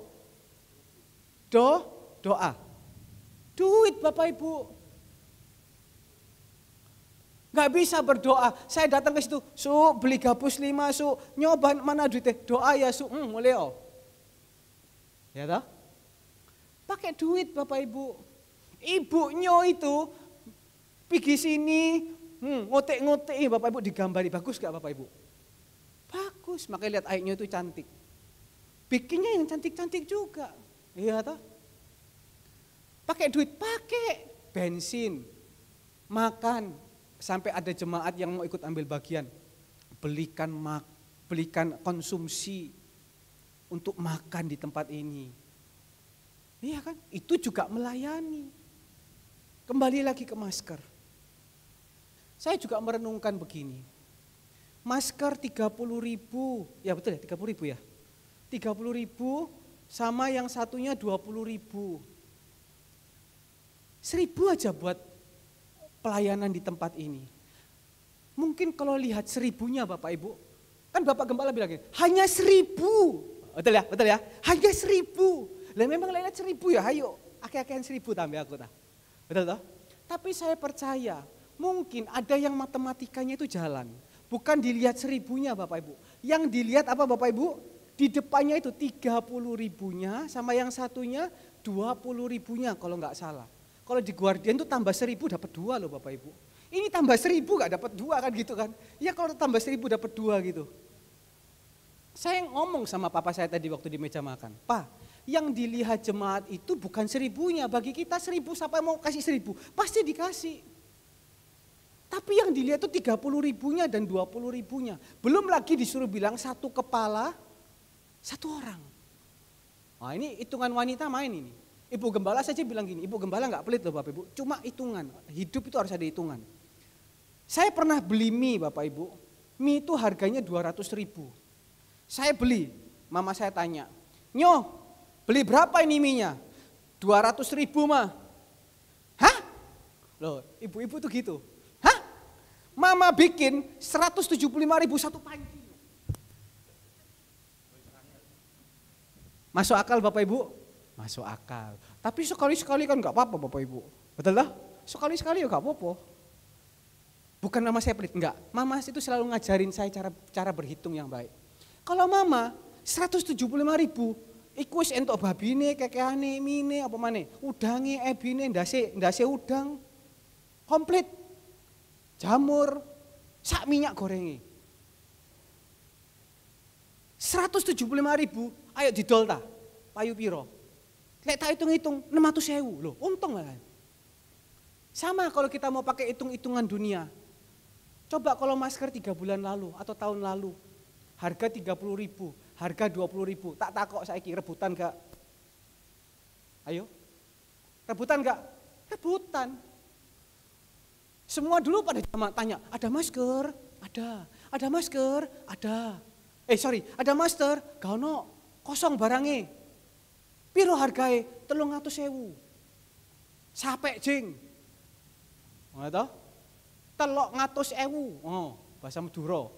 Duit Bapak Ibu. Gak bisa berdoa, saya datang ke situ, Su beli gabus 5 Su, nyoba mana duitnya, doa ya Su, mulai oh. Ya toh? Pakai duit Bapak Ibu. Ibunya itu pergi sini, ngotek-ngotek Bapak Ibu digambari, bagus gak Bapak Ibu? Bagus, makanya lihat ayahnya itu cantik. Bikinnya yang cantik-cantik juga, iya toh? Pakai duit, pakai bensin, makan. Sampai ada jemaat yang mau ikut ambil bagian, belikan konsumsi untuk makan di tempat ini. Iya kan? Itu juga melayani. Kembali lagi ke masker. Saya juga merenungkan begini. Masker 30.000, ya betul ya 30.000 ya. 30.000 sama yang satunya 20.000. 1.000 aja buat pelayanan di tempat ini. Mungkin kalau lihat 1.000-nya Bapak Ibu, kan Bapak Gembala bilang gini, hanya 1.000. Betul ya, hanya 1.000. Lah memang lihat 1.000 ya, ayo, akeh-akehan 1.000 tambah aku dah. Betul toh? Tapi saya percaya, mungkin ada yang matematikanya itu jalan. Bukan dilihat 1.000-nya Bapak Ibu. Yang dilihat apa Bapak Ibu? Di depannya itu 30.000-nya sama yang satunya 20.000-nya kalau nggak salah. Kalau di Guardian itu tambah 1.000 dapat 2 loh Bapak Ibu. Ini tambah 1.000 gak dapat 2 kan gitu kan. Ya kalau tambah 1.000 dapat 2 gitu. Saya ngomong sama papa saya tadi waktu di meja makan. Pak, yang dilihat jemaat itu bukan 1.000-nya. Bagi kita 1.000 siapa yang mau kasih 1.000? Pasti dikasih. Tapi yang dilihat itu 30.000-nya dan 20.000-nya. Belum lagi disuruh bilang satu kepala, satu orang. Wah ini hitungan wanita main ini. Ibu Gembala saja bilang gini, Ibu Gembala gak pelit loh Bapak Ibu, cuma hitungan, hidup itu harus ada hitungan. Saya pernah beli mie Bapak Ibu, mie itu harganya 200.000. Saya beli, mama saya tanya, Nyoh beli berapa ini mie-nya? 200.000 mah. Hah? Loh ibu-ibu tuh gitu, hah? Mama bikin 175.000 satu panci. Masuk akal Bapak Ibu? Masuk akal. Tapi sekali-sekali kan gak apa-apa Bapak Ibu. Betul lah? Sekali-sekali ya gak apa-apa. Bukan nama saya pelit, enggak. Mama itu selalu ngajarin saya cara berhitung yang baik. Kalau mama 175.000, iku wis entuk babine, kekehane, mine, apa maneh, udange, ebine, ndase udang. Komplit. Jamur, sak minyak gorenge. 175.000, ayo didol ta. Payu piro? Lek tak hitung-hitung 600.000 loh, untung lah. Sama kalau kita mau pakai hitung-hitungan dunia. Coba kalau masker 3 bulan lalu atau tahun lalu, harga 30.000, harga 20.000, tak takok saiki rebutan gak? Ayo, rebutan gak? Rebutan. Semua dulu pada tanya, ada masker? Ada masker? Ada. Ada masker? Gak ono, kosong barangnya. Piro hargae 300.000. Sapek jing. Ngono to? 300.000. Oh, bahasa Madura.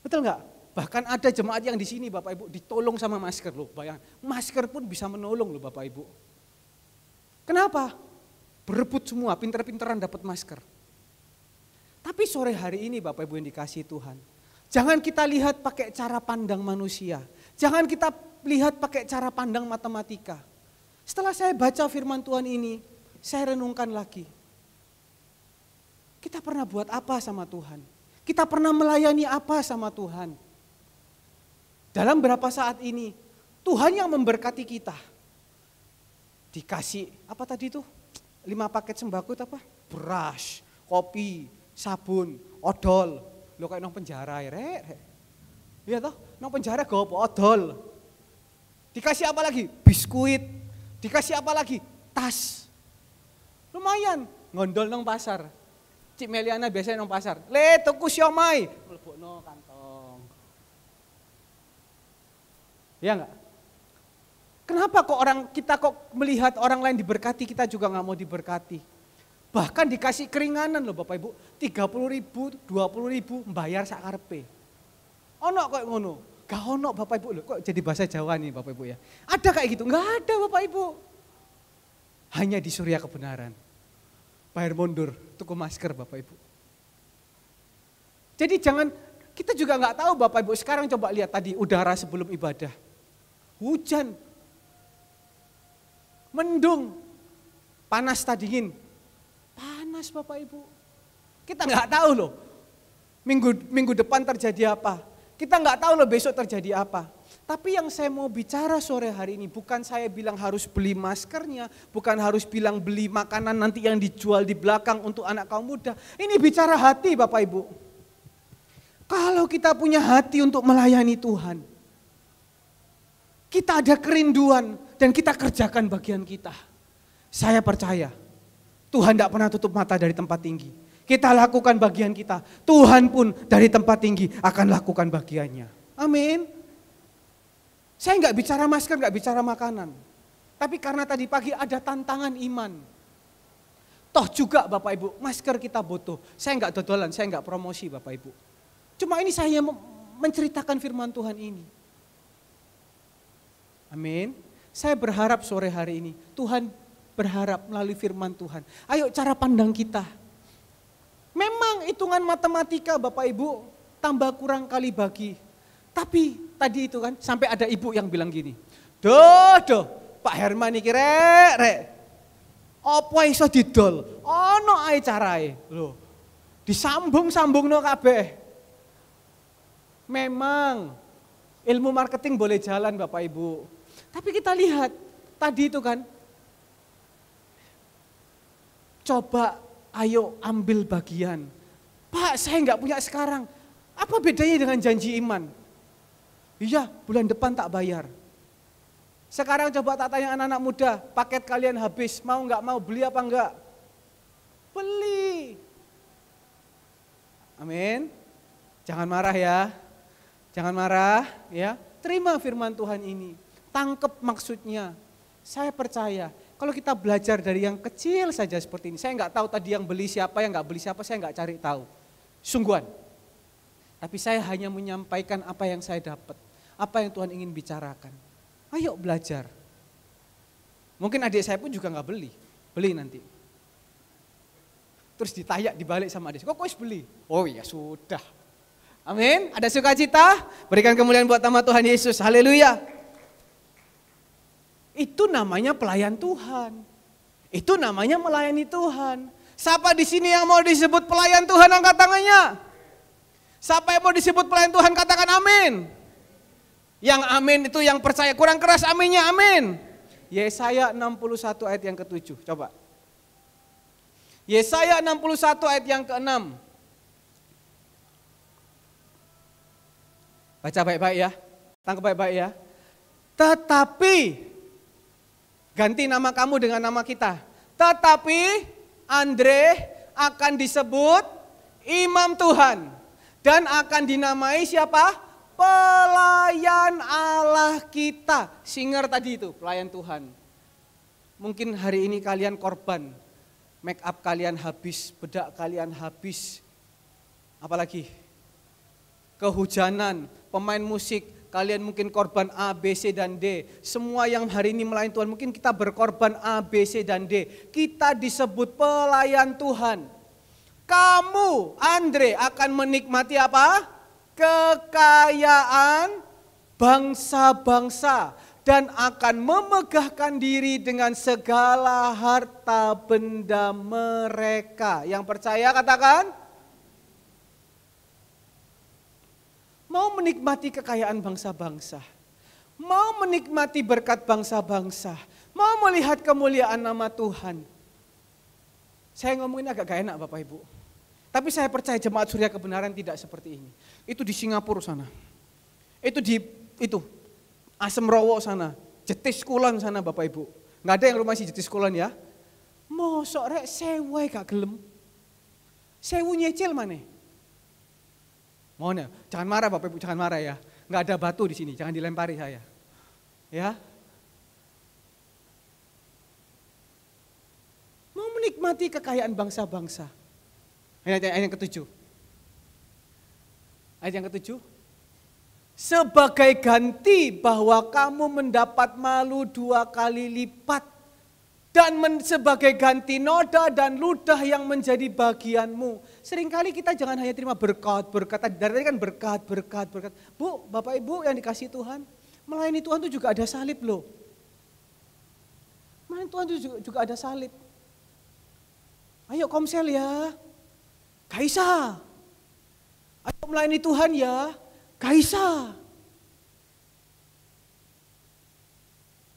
Betul enggak? Bahkan ada jemaat yang di sini Bapak Ibu ditolong sama masker loh. Bayang, masker pun bisa menolong loh Bapak Ibu. Kenapa? Berebut semua, pinter-pinteran dapat masker. Tapi sore hari ini Bapak Ibu yang dikasihi Tuhan, jangan kita lihat pakai cara pandang manusia. Jangan kita lihat pakai cara pandang matematika. Setelah saya baca firman Tuhan ini, saya renungkan lagi. Kita pernah buat apa sama Tuhan? Kita pernah melayani apa sama Tuhan? Dalam berapa saat ini, Tuhan yang memberkati kita. Dikasih, apa tadi itu? 5 paket sembako itu apa? Beras, kopi, sabun, odol. Lo kayak nong penjara ya, iya toh, nong penjara gak apa, odol. Dikasih apa lagi? Biskuit. Dikasih apa lagi? Tas. Lumayan, ngondol nong pasar. Cik Meliana biasanya nang pasar. Le tuku siomay. Mlebokno kantong. Ya enggak? Kenapa kok kita melihat orang lain diberkati, kita juga nggak mau diberkati? Bahkan dikasih keringanan loh Bapak Ibu, 30.000, 20.000 membayar sakarepe. Ono kok ngono, gak ono Bapak Ibu loh, kok jadi bahasa Jawa nih Bapak Ibu ya. Ada kayak gitu? Nggak ada Bapak Ibu. Hanya di Surya Kebenaran. Bayar mundur, tuku masker Bapak Ibu. Jadi kita juga nggak tahu Bapak Ibu, sekarang coba lihat tadi udara sebelum ibadah. Hujan, mendung, panas tak dingin. Panas Bapak Ibu. Kita nggak tahu loh, minggu depan terjadi apa. Kita nggak tahu loh besok terjadi apa. Tapi yang saya mau bicara sore hari ini, bukan saya bilang harus beli maskernya, bukan harus bilang beli makanan nanti yang dijual di belakang untuk anak kaum muda. Ini bicara hati Bapak Ibu. Kalau kita punya hati untuk melayani Tuhan, kita ada kerinduan dan kita kerjakan bagian kita. Saya percaya Tuhan tidak pernah tutup mata dari tempat tinggi. Kita lakukan bagian kita. Tuhan pun dari tempat tinggi akan lakukan bagiannya. Amin. Saya nggak bicara masker, nggak bicara makanan. Tapi karena tadi pagi ada tantangan iman. Toh juga Bapak Ibu, masker kita butuh. Saya nggak dodolan, saya nggak promosi Bapak Ibu. Cuma ini saya menceritakan firman Tuhan ini. Amin. Saya berharap sore hari ini, Tuhan berharap melalui firman Tuhan. Ayo cara pandang kita. Memang hitungan matematika Bapak Ibu, tambah kurang kali bagi. Tapi tadi itu kan sampai ada ibu yang bilang gini, Doh, Pak Herman iki rek. Apa iso didol? Ono ae carae. Loh, disambung-sambungno kabeh. Memang ilmu marketing boleh jalan Bapak Ibu. Tapi kita lihat tadi itu kan, coba ayo ambil bagian. Pak saya nggak punya sekarang, apa bedanya dengan janji iman? Iya bulan depan tak bayar. Sekarang coba tak tanya anak-anak muda, paket kalian habis, mau nggak mau, beli apa enggak? Beli. Amin. Jangan marah ya, jangan marah ya. Terima firman Tuhan ini. Tangkep maksudnya. Saya percaya kalau kita belajar dari yang kecil saja seperti ini. Saya nggak tahu tadi yang beli siapa, yang nggak beli siapa, saya nggak cari tahu. Sungguhan. Tapi saya hanya menyampaikan apa yang saya dapat. Apa yang Tuhan ingin bicarakan. Ayo belajar. Mungkin adik saya pun juga nggak beli. Beli nanti. Terus ditayak dibalik sama adik. Kok beli? Oh iya sudah. Amin. Ada sukacita. Berikan kemuliaan buat nama Tuhan Yesus. Haleluya. Itu namanya pelayan Tuhan. Itu namanya melayani Tuhan. Siapa di sini yang mau disebut pelayan Tuhan, angkat tangannya. Siapa yang mau disebut pelayan Tuhan, katakan amin. Yang amin itu yang percaya, kurang keras aminnya, amin. Yesaya 61 ayat yang ke-7, coba. Yesaya 61 ayat yang ke-6. Baca baik-baik ya, tangkap baik-baik ya. Tetapi, ganti nama kamu dengan nama kita. Tetapi Andre akan disebut imam Tuhan. Dan akan dinamai siapa? Pelayan Allah kita. Singer tadi itu, pelayan Tuhan. Mungkin hari ini kalian korban. Make up kalian habis, bedak kalian habis. Apalagi? Kehujanan, pemain musik, kalian mungkin korban A, B, C, dan D. Semua yang hari ini melayani Tuhan, mungkin kita berkorban A, B, C, dan D. Kita disebut pelayan Tuhan. Kamu, Andre, akan menikmati apa? Kekayaan bangsa-bangsa. Dan akan memegahkan diri dengan segala harta benda mereka. Yang percaya katakan? Mau menikmati kekayaan bangsa-bangsa, mau menikmati berkat bangsa-bangsa, mau melihat kemuliaan nama Tuhan. Saya ngomongin agak gak enak Bapak Ibu. Tapi saya percaya jemaat Surya Kebenaran tidak seperti ini. Itu di Singapura sana. Itu di Asem Rowo sana, Jetis Kulon sana Bapak Ibu. Gak ada yang rumah si Jetis Kulon ya. Mosok rek sewa gak gelem. Sewu nyecil mana? Mohon ya, jangan marah Bapak Ibu, jangan marah ya. Nggak ada batu di sini, jangan dilempari saya. Ya. Mau menikmati kekayaan bangsa-bangsa. Ayat yang ketujuh. Ayat yang ketujuh. Sebagai ganti bahwa kamu mendapat malu 2 kali lipat. Dan sebagai ganti noda dan ludah yang menjadi bagianmu. Seringkali kita jangan hanya terima berkat. Dari tadi kan berkat. Bu, Bapak Ibu yang dikasih Tuhan. Melayani Tuhan itu juga ada salib loh. Melayani Tuhan itu juga ada salib. Ayo komsel ya. Kaisa. Ayo melayani Tuhan ya. Kaisa.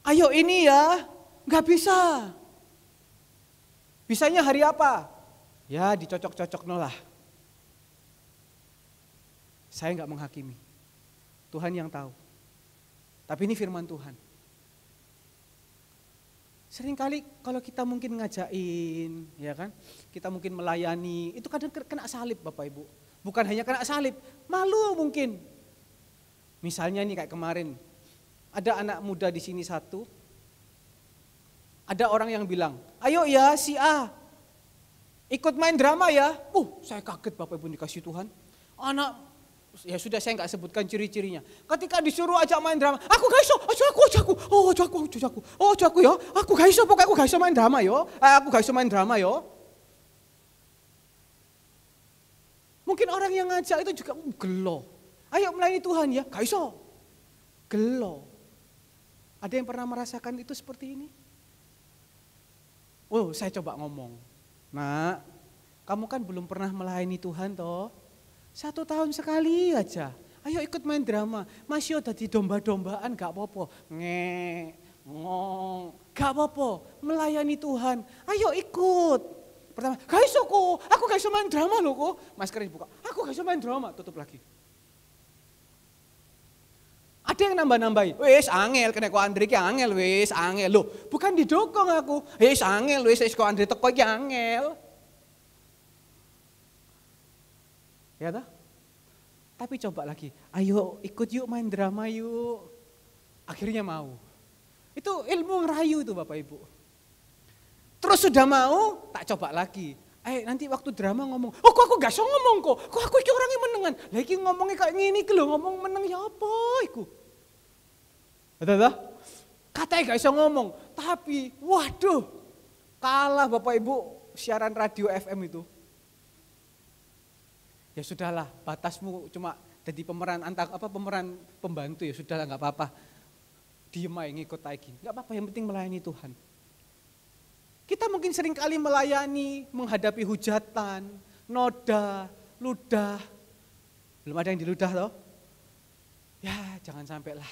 Ayo ini ya. Enggak bisa. Bisanya hari apa? Ya dicocok-cocok nolah. Saya enggak menghakimi. Tuhan yang tahu. Tapi ini firman Tuhan. Seringkali kalau kita mungkin ngajain, ya kan? Kita mungkin melayani, itu kadang kena salib Bapak Ibu. Bukan hanya kena salib, malu mungkin. Misalnya nih kayak kemarin, ada anak muda di sini satu, ada orang yang bilang, ayo ya si A, ikut main drama ya. Saya kaget Bapak Ibu dikasih Tuhan. Anak, ya sudah saya nggak sebutkan ciri-cirinya. Ketika disuruh ajak main drama, aku gak iso, aku ya, aku gak iso, pokoknya aku gak iso main drama yo, Mungkin orang yang ngajak itu juga gelo. Ayo melayani Tuhan ya, gak iso. Gelo. Ada yang pernah merasakan itu seperti ini? Saya coba ngomong. Nak, kamu kan belum pernah melayani Tuhan toh. 1 tahun sekali aja. Ayo ikut main drama. Masih udah di domba-dombaan gak apa-apa. Gak apa-apa. Melayani Tuhan. Ayo ikut. Pertama, gak iso kok. Aku gak iso main drama loh kok. Maskernya dibuka. Aku gak iso main drama. Tutup lagi. Ada yang nambah-nambahin. Wis angel. Kena kok Andre ki angel. Wis angel. Loh bukan didokong aku. Wis angel. Wis kok Andre teko ki angel. Ya toh? Tapi coba lagi, ayo ikut yuk main drama yuk. Akhirnya mau. Itu ilmu ngerayu itu Bapak Ibu. Terus sudah mau, tak coba lagi. Nanti waktu drama ngomong, kok aku gak so ngomong kok aku itu orangnya menengan. Lagi ngomongnya kayak gini lho, ngomong meneng ya apa iku. Betul? Katanya gak so ngomong, tapi waduh, kalah Bapak Ibu siaran radio FM itu. Ya sudahlah, batasmu cuma jadi pemeran pemeran pembantu ya sudahlah nggak apa-apa. Diem aja ngikut lagi, nggak apa-apa yang penting melayani Tuhan. Kita mungkin sering kali melayani, menghadapi hujatan, noda, ludah. Belum ada yang diludah loh. Ya jangan sampai lah.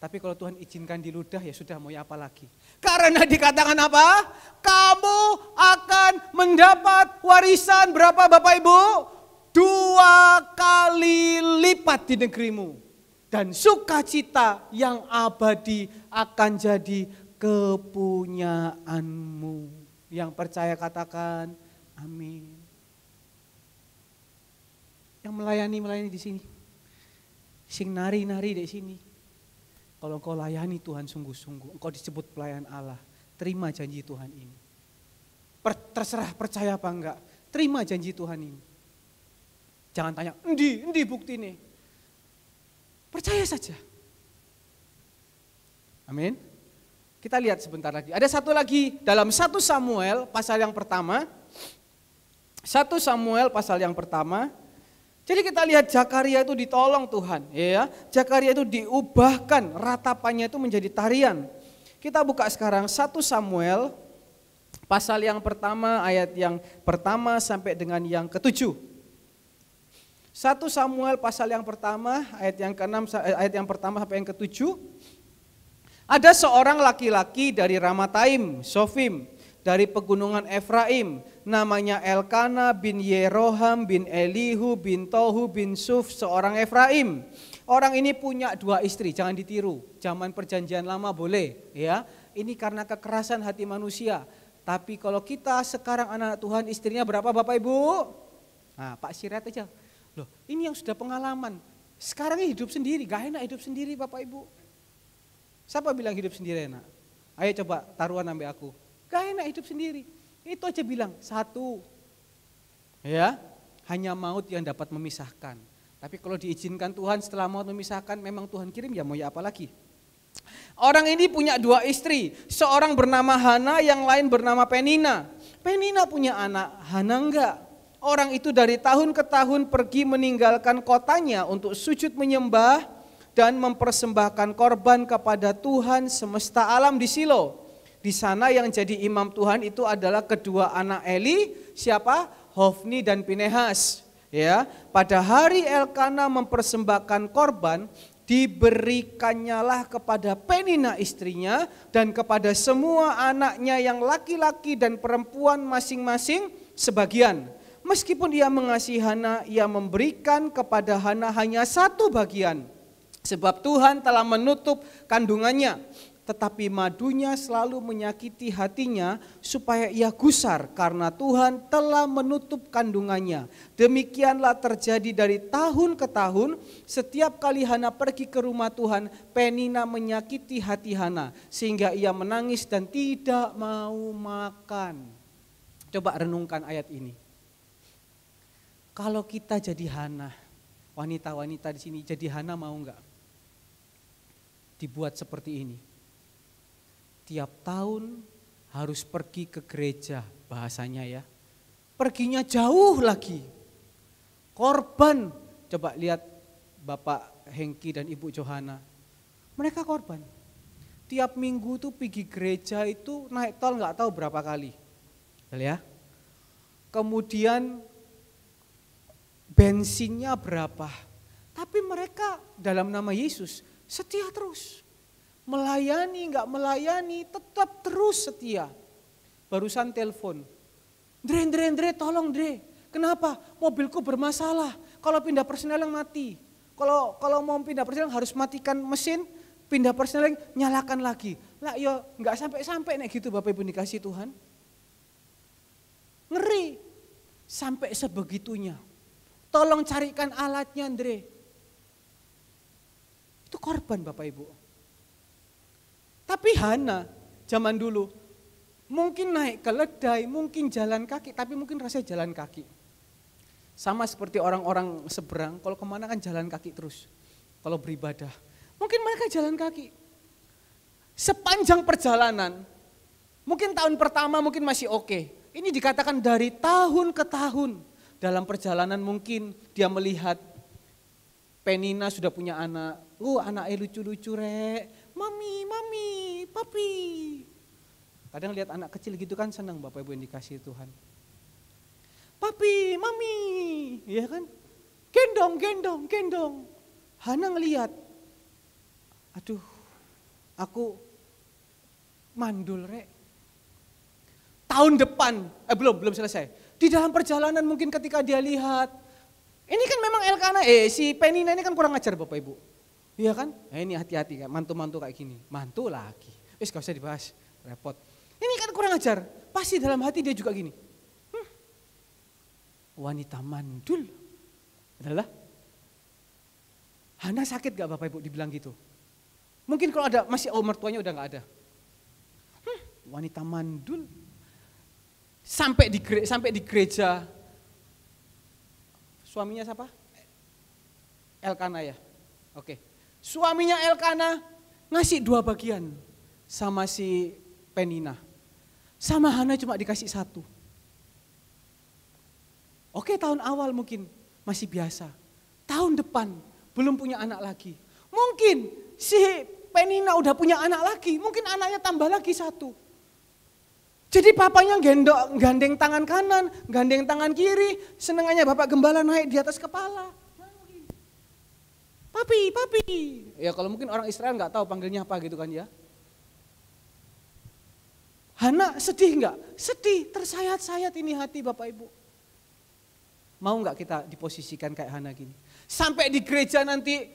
Tapi kalau Tuhan izinkan diludah ya sudah mau ya apa lagi. Karena dikatakan apa? Kamu akan mendapat warisan berapa Bapak Ibu? 2 kali lipat di negerimu. Dan sukacita yang abadi akan jadi kepunyaanmu. Yang percaya katakan amin. Yang melayani di sini. Sing nari-nari di sini. Kalau engkau layani Tuhan sungguh-sungguh, engkau disebut pelayan Allah. Terima janji Tuhan ini. Terserah percaya apa enggak, terima janji Tuhan ini. Jangan tanya, endi bukti nih. Percaya saja. Amin. Kita lihat sebentar lagi. Ada satu lagi dalam 1 Samuel pasal yang pertama. 1 Samuel pasal yang pertama. Jadi kita lihat Zakaria itu ditolong Tuhan. Ya, Zakaria itu diubahkan, ratapannya itu menjadi tarian. Kita buka sekarang 1 Samuel pasal yang pertama, ayat yang pertama sampai dengan yang ke-7. 1 Samuel pasal yang pertama, ayat yang ke-6, ayat yang pertama sampai yang ke-7. Ada seorang laki-laki dari Ramataim, Sofim, dari pegunungan Efraim, namanya Elkana bin Yeroham bin Elihu bin Tohu bin Suf, seorang Efraim. Orang ini punya 2 istri, jangan ditiru. Zaman perjanjian lama boleh, ya. Ini karena kekerasan hati manusia. Tapi kalau kita sekarang anak Tuhan, istrinya berapa Bapak Ibu? Nah, Pak Siret aja, loh ini yang sudah pengalaman, sekarang hidup sendiri, gak enak hidup sendiri Bapak Ibu. Siapa bilang hidup sendiri enak? Ayo coba taruhan sampai aku, gak enak hidup sendiri. Itu aja bilang, satu, ya hanya maut yang dapat memisahkan. Tapi kalau diizinkan Tuhan setelah maut memisahkan, memang Tuhan kirim ya mau ya apa lagi. Orang ini punya 2 istri, seorang bernama Hana, yang lain bernama Penina. Penina punya anak, Hana enggak. Orang itu dari tahun ke tahun pergi meninggalkan kotanya untuk sujud menyembah dan mempersembahkan korban kepada Tuhan semesta alam di Shilo. Di sana yang jadi imam Tuhan itu adalah kedua anak Eli, siapa? Hofni dan Pinehas. Ya, pada hari Elkana mempersembahkan korban, diberikannya kepada Penina istrinya dan kepada semua anaknya yang laki-laki dan perempuan masing-masing sebagian. Meskipun ia mengasihi Hana, ia memberikan kepada Hana hanya 1 bagian. Sebab Tuhan telah menutup kandungannya. Tetapi madunya selalu menyakiti hatinya supaya ia gusar karena Tuhan telah menutup kandungannya. Demikianlah terjadi dari tahun ke tahun, setiap kali Hana pergi ke rumah Tuhan, Penina menyakiti hati Hana sehingga ia menangis dan tidak mau makan. Coba renungkan ayat ini. Kalau kita jadi Hana, wanita-wanita di sini jadi Hana mau enggak? Dibuat seperti ini. Tiap tahun harus pergi ke gereja, bahasanya ya. Perginya jauh lagi. Korban, coba lihat Bapak Hengki dan Ibu Johana. Mereka korban. Tiap minggu tuh pergi gereja itu naik tol nggak tahu berapa kali. Ya. Kemudian bensinnya berapa. Tapi mereka dalam nama Yesus setia terus. Melayani, enggak melayani, tetap terus setia. Barusan telepon, Dre, tolong Dre. Kenapa? Mobilku bermasalah. Kalau pindah persneling mati. Kalau mau pindah persneling harus matikan mesin, pindah persneling nyalakan lagi. Lah ya enggak sampai-sampai nek gitu Bapak Ibu dikasih Tuhan. Ngeri. Sampai sebegitunya. Tolong carikan alatnya Dre. Itu korban Bapak Ibu. Tapi Hana zaman dulu mungkin naik keledai, mungkin jalan kaki, tapi mungkin rasanya jalan kaki. Sama seperti orang-orang seberang, kalau kemana kan jalan kaki terus, kalau beribadah. Mungkin mereka jalan kaki. Sepanjang perjalanan, mungkin tahun pertama mungkin masih oke. Ini dikatakan dari tahun ke tahun. Dalam perjalanan mungkin dia melihat Penina sudah punya anak. Anaknya lucu-lucu rek. Mami, papi. Kadang lihat anak kecil gitu kan senang Bapak Ibu yang dikasih Tuhan. Papi, mami, ya kan? Gendong. Hana ngelihat, aduh, aku mandul rek. Tahun depan, belum selesai. Di dalam perjalanan mungkin ketika dia lihat, ini kan memang Elkana, si Penina ini kan kurang ajar Bapak Ibu. Iya kan? Ini hati-hati kayak mantu-mantu kayak gini. Mantu lagi. Gak usah dibahas, repot. Ini kan kurang ajar. Pasti dalam hati dia juga gini. Wanita mandul. Adalah. Hana sakit gak Bapak Ibu dibilang gitu? Mungkin kalau ada, masih mertuanya udah gak ada. Wanita mandul. Sampai di gereja. Suaminya siapa? Elkana ya? Oke. Suaminya Elkana ngasih 2 bagian sama si Penina. Sama Hana cuma dikasih 1. Oke, tahun awal mungkin masih biasa. Tahun depan belum punya anak lagi. Mungkin si Penina udah punya anak lagi, mungkin anaknya tambah lagi 1. Jadi papanya gandeng tangan kanan, gandeng tangan kiri, senengannya Bapak Gembala naik di atas kepala. Papi. Ya kalau mungkin orang Israel nggak tahu panggilnya apa gitu kan ya. Hana sedih nggak? Sedih, tersayat-sayat ini hati Bapak Ibu. Mau nggak kita diposisikan kayak Hana gini? Sampai di gereja nanti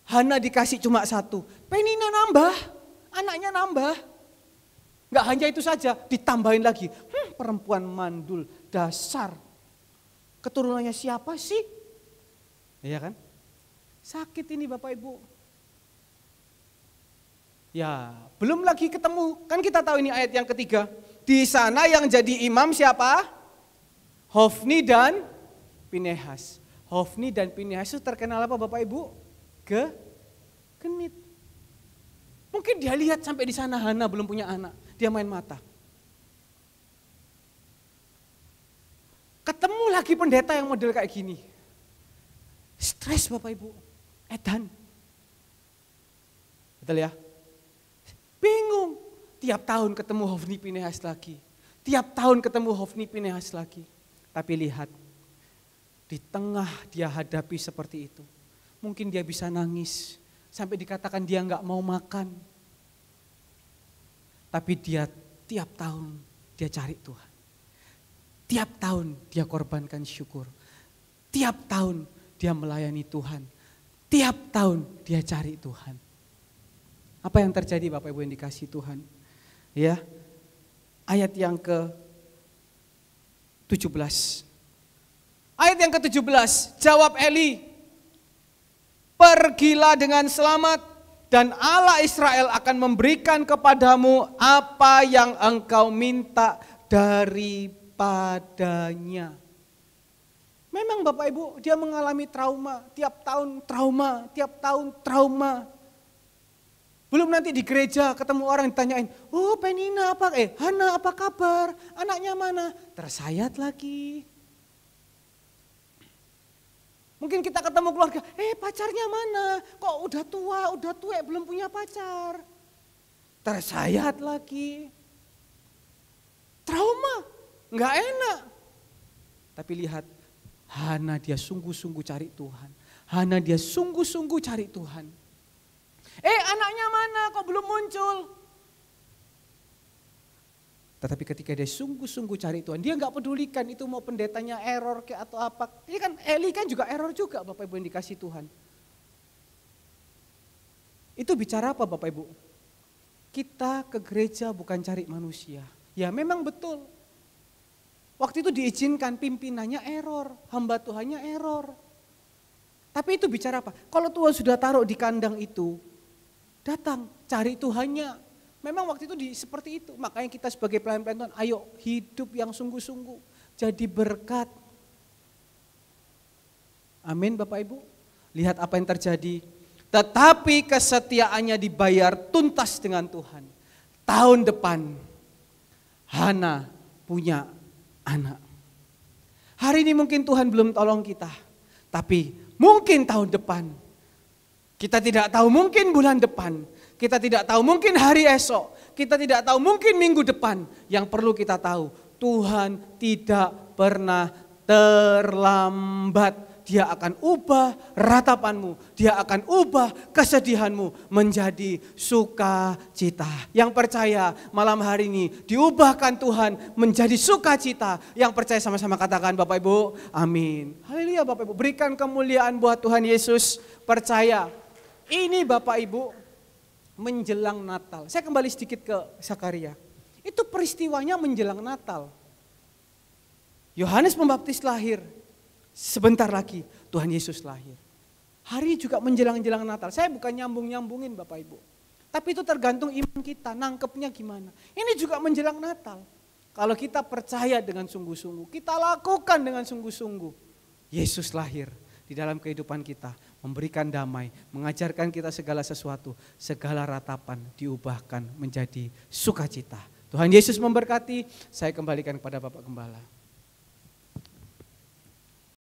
Hana dikasih cuma 1. Penina nambah, anaknya nambah. Nggak hanya itu saja, ditambahin lagi. Perempuan mandul, dasar. Keturunannya siapa sih? Iya kan? Sakit ini Bapak Ibu. Ya, belum lagi ketemu. Kan kita tahu ini ayat yang ketiga. Di sana yang jadi imam siapa? Hofni dan Pinehas. Hofni dan Pinehas itu terkenal apa Bapak Ibu? Genit. Mungkin dia lihat sampai di sana Hana belum punya anak. Dia main mata. Ketemu lagi pendeta yang model kayak gini. Stres Bapak Ibu. Edan. Betul ya? Bingung. Tiap tahun ketemu Hofni Pinehas lagi. Tiap tahun ketemu Hofni Pinehas lagi. Tapi lihat. Di tengah dia hadapi seperti itu. Mungkin dia bisa nangis. Sampai dikatakan dia gak mau makan. Tapi dia tiap tahun dia cari Tuhan. Tiap tahun dia korbankan syukur. Tiap tahun dia melayani Tuhan. Tiap tahun dia cari Tuhan. Apa yang terjadi Bapak Ibu yang dikasihi Tuhan? Ya. Ayat yang ke-17. Ayat yang ke-17, jawab Eli, pergilah dengan selamat dan Allah Israel akan memberikan kepadamu apa yang engkau minta daripadanya. Memang Bapak Ibu dia mengalami trauma, tiap tahun trauma, tiap tahun trauma. Belum nanti di gereja ketemu orang ditanyain, oh Penina apa, Hana apa kabar, anaknya mana, tersayat lagi. Mungkin kita ketemu keluarga, pacarnya mana, kok udah tua, belum punya pacar. Tersayat lagi. Trauma, gak enak. Tapi lihat, Hana dia sungguh-sungguh cari Tuhan. Hana dia sungguh-sungguh cari Tuhan. Anaknya mana kok belum muncul? Tetapi ketika dia sungguh-sungguh cari Tuhan, dia gak pedulikan itu mau pendetanya error kayak atau apa. Ini kan Eli kan juga error juga Bapak Ibu yang dikasih Tuhan. Itu bicara apa Bapak Ibu? Kita ke gereja bukan cari manusia. Ya memang betul. Waktu itu diizinkan pimpinannya error, hamba Tuhannya error. Tapi itu bicara apa? Kalau Tuhan sudah taruh di kandang itu, datang cari Tuhannya. Memang waktu itu seperti itu. Makanya kita sebagai pelayan-pelayan Tuhan, ayo hidup yang sungguh-sungguh. Jadi berkat. Amin Bapak Ibu. Lihat apa yang terjadi. Tetapi kesetiaannya dibayar tuntas dengan Tuhan. Tahun depan Hana punya anak. Hari ini mungkin Tuhan belum tolong kita. Tapi mungkin tahun depan. Kita tidak tahu mungkin bulan depan. Kita tidak tahu mungkin hari esok. Kita tidak tahu mungkin minggu depan. Yang perlu kita tahu, Tuhan tidak pernah terlambat. Dia akan ubah ratapanmu. Dia akan ubah kesedihanmu menjadi sukacita. Yang percaya malam hari ini diubahkan Tuhan menjadi sukacita. Yang percaya sama-sama katakan Bapak Ibu, amin. Haleluya Bapak Ibu, berikan kemuliaan buat Tuhan Yesus. Percaya, ini Bapak Ibu menjelang Natal. Saya kembali sedikit ke Zakaria. Itu peristiwanya menjelang Natal. Yohanes Pembaptis lahir. Sebentar lagi Tuhan Yesus lahir. Hari juga menjelang-jelang Natal. Saya bukan nyambung-nyambungin Bapak Ibu. Tapi itu tergantung iman kita, nangkepnya gimana. Ini juga menjelang Natal. Kalau kita percaya dengan sungguh-sungguh, kita lakukan dengan sungguh-sungguh. Yesus lahir di dalam kehidupan kita. Memberikan damai, mengajarkan kita segala sesuatu. Segala ratapan diubahkan menjadi sukacita. Tuhan Yesus memberkati, saya kembalikan kepada Bapak Gembala.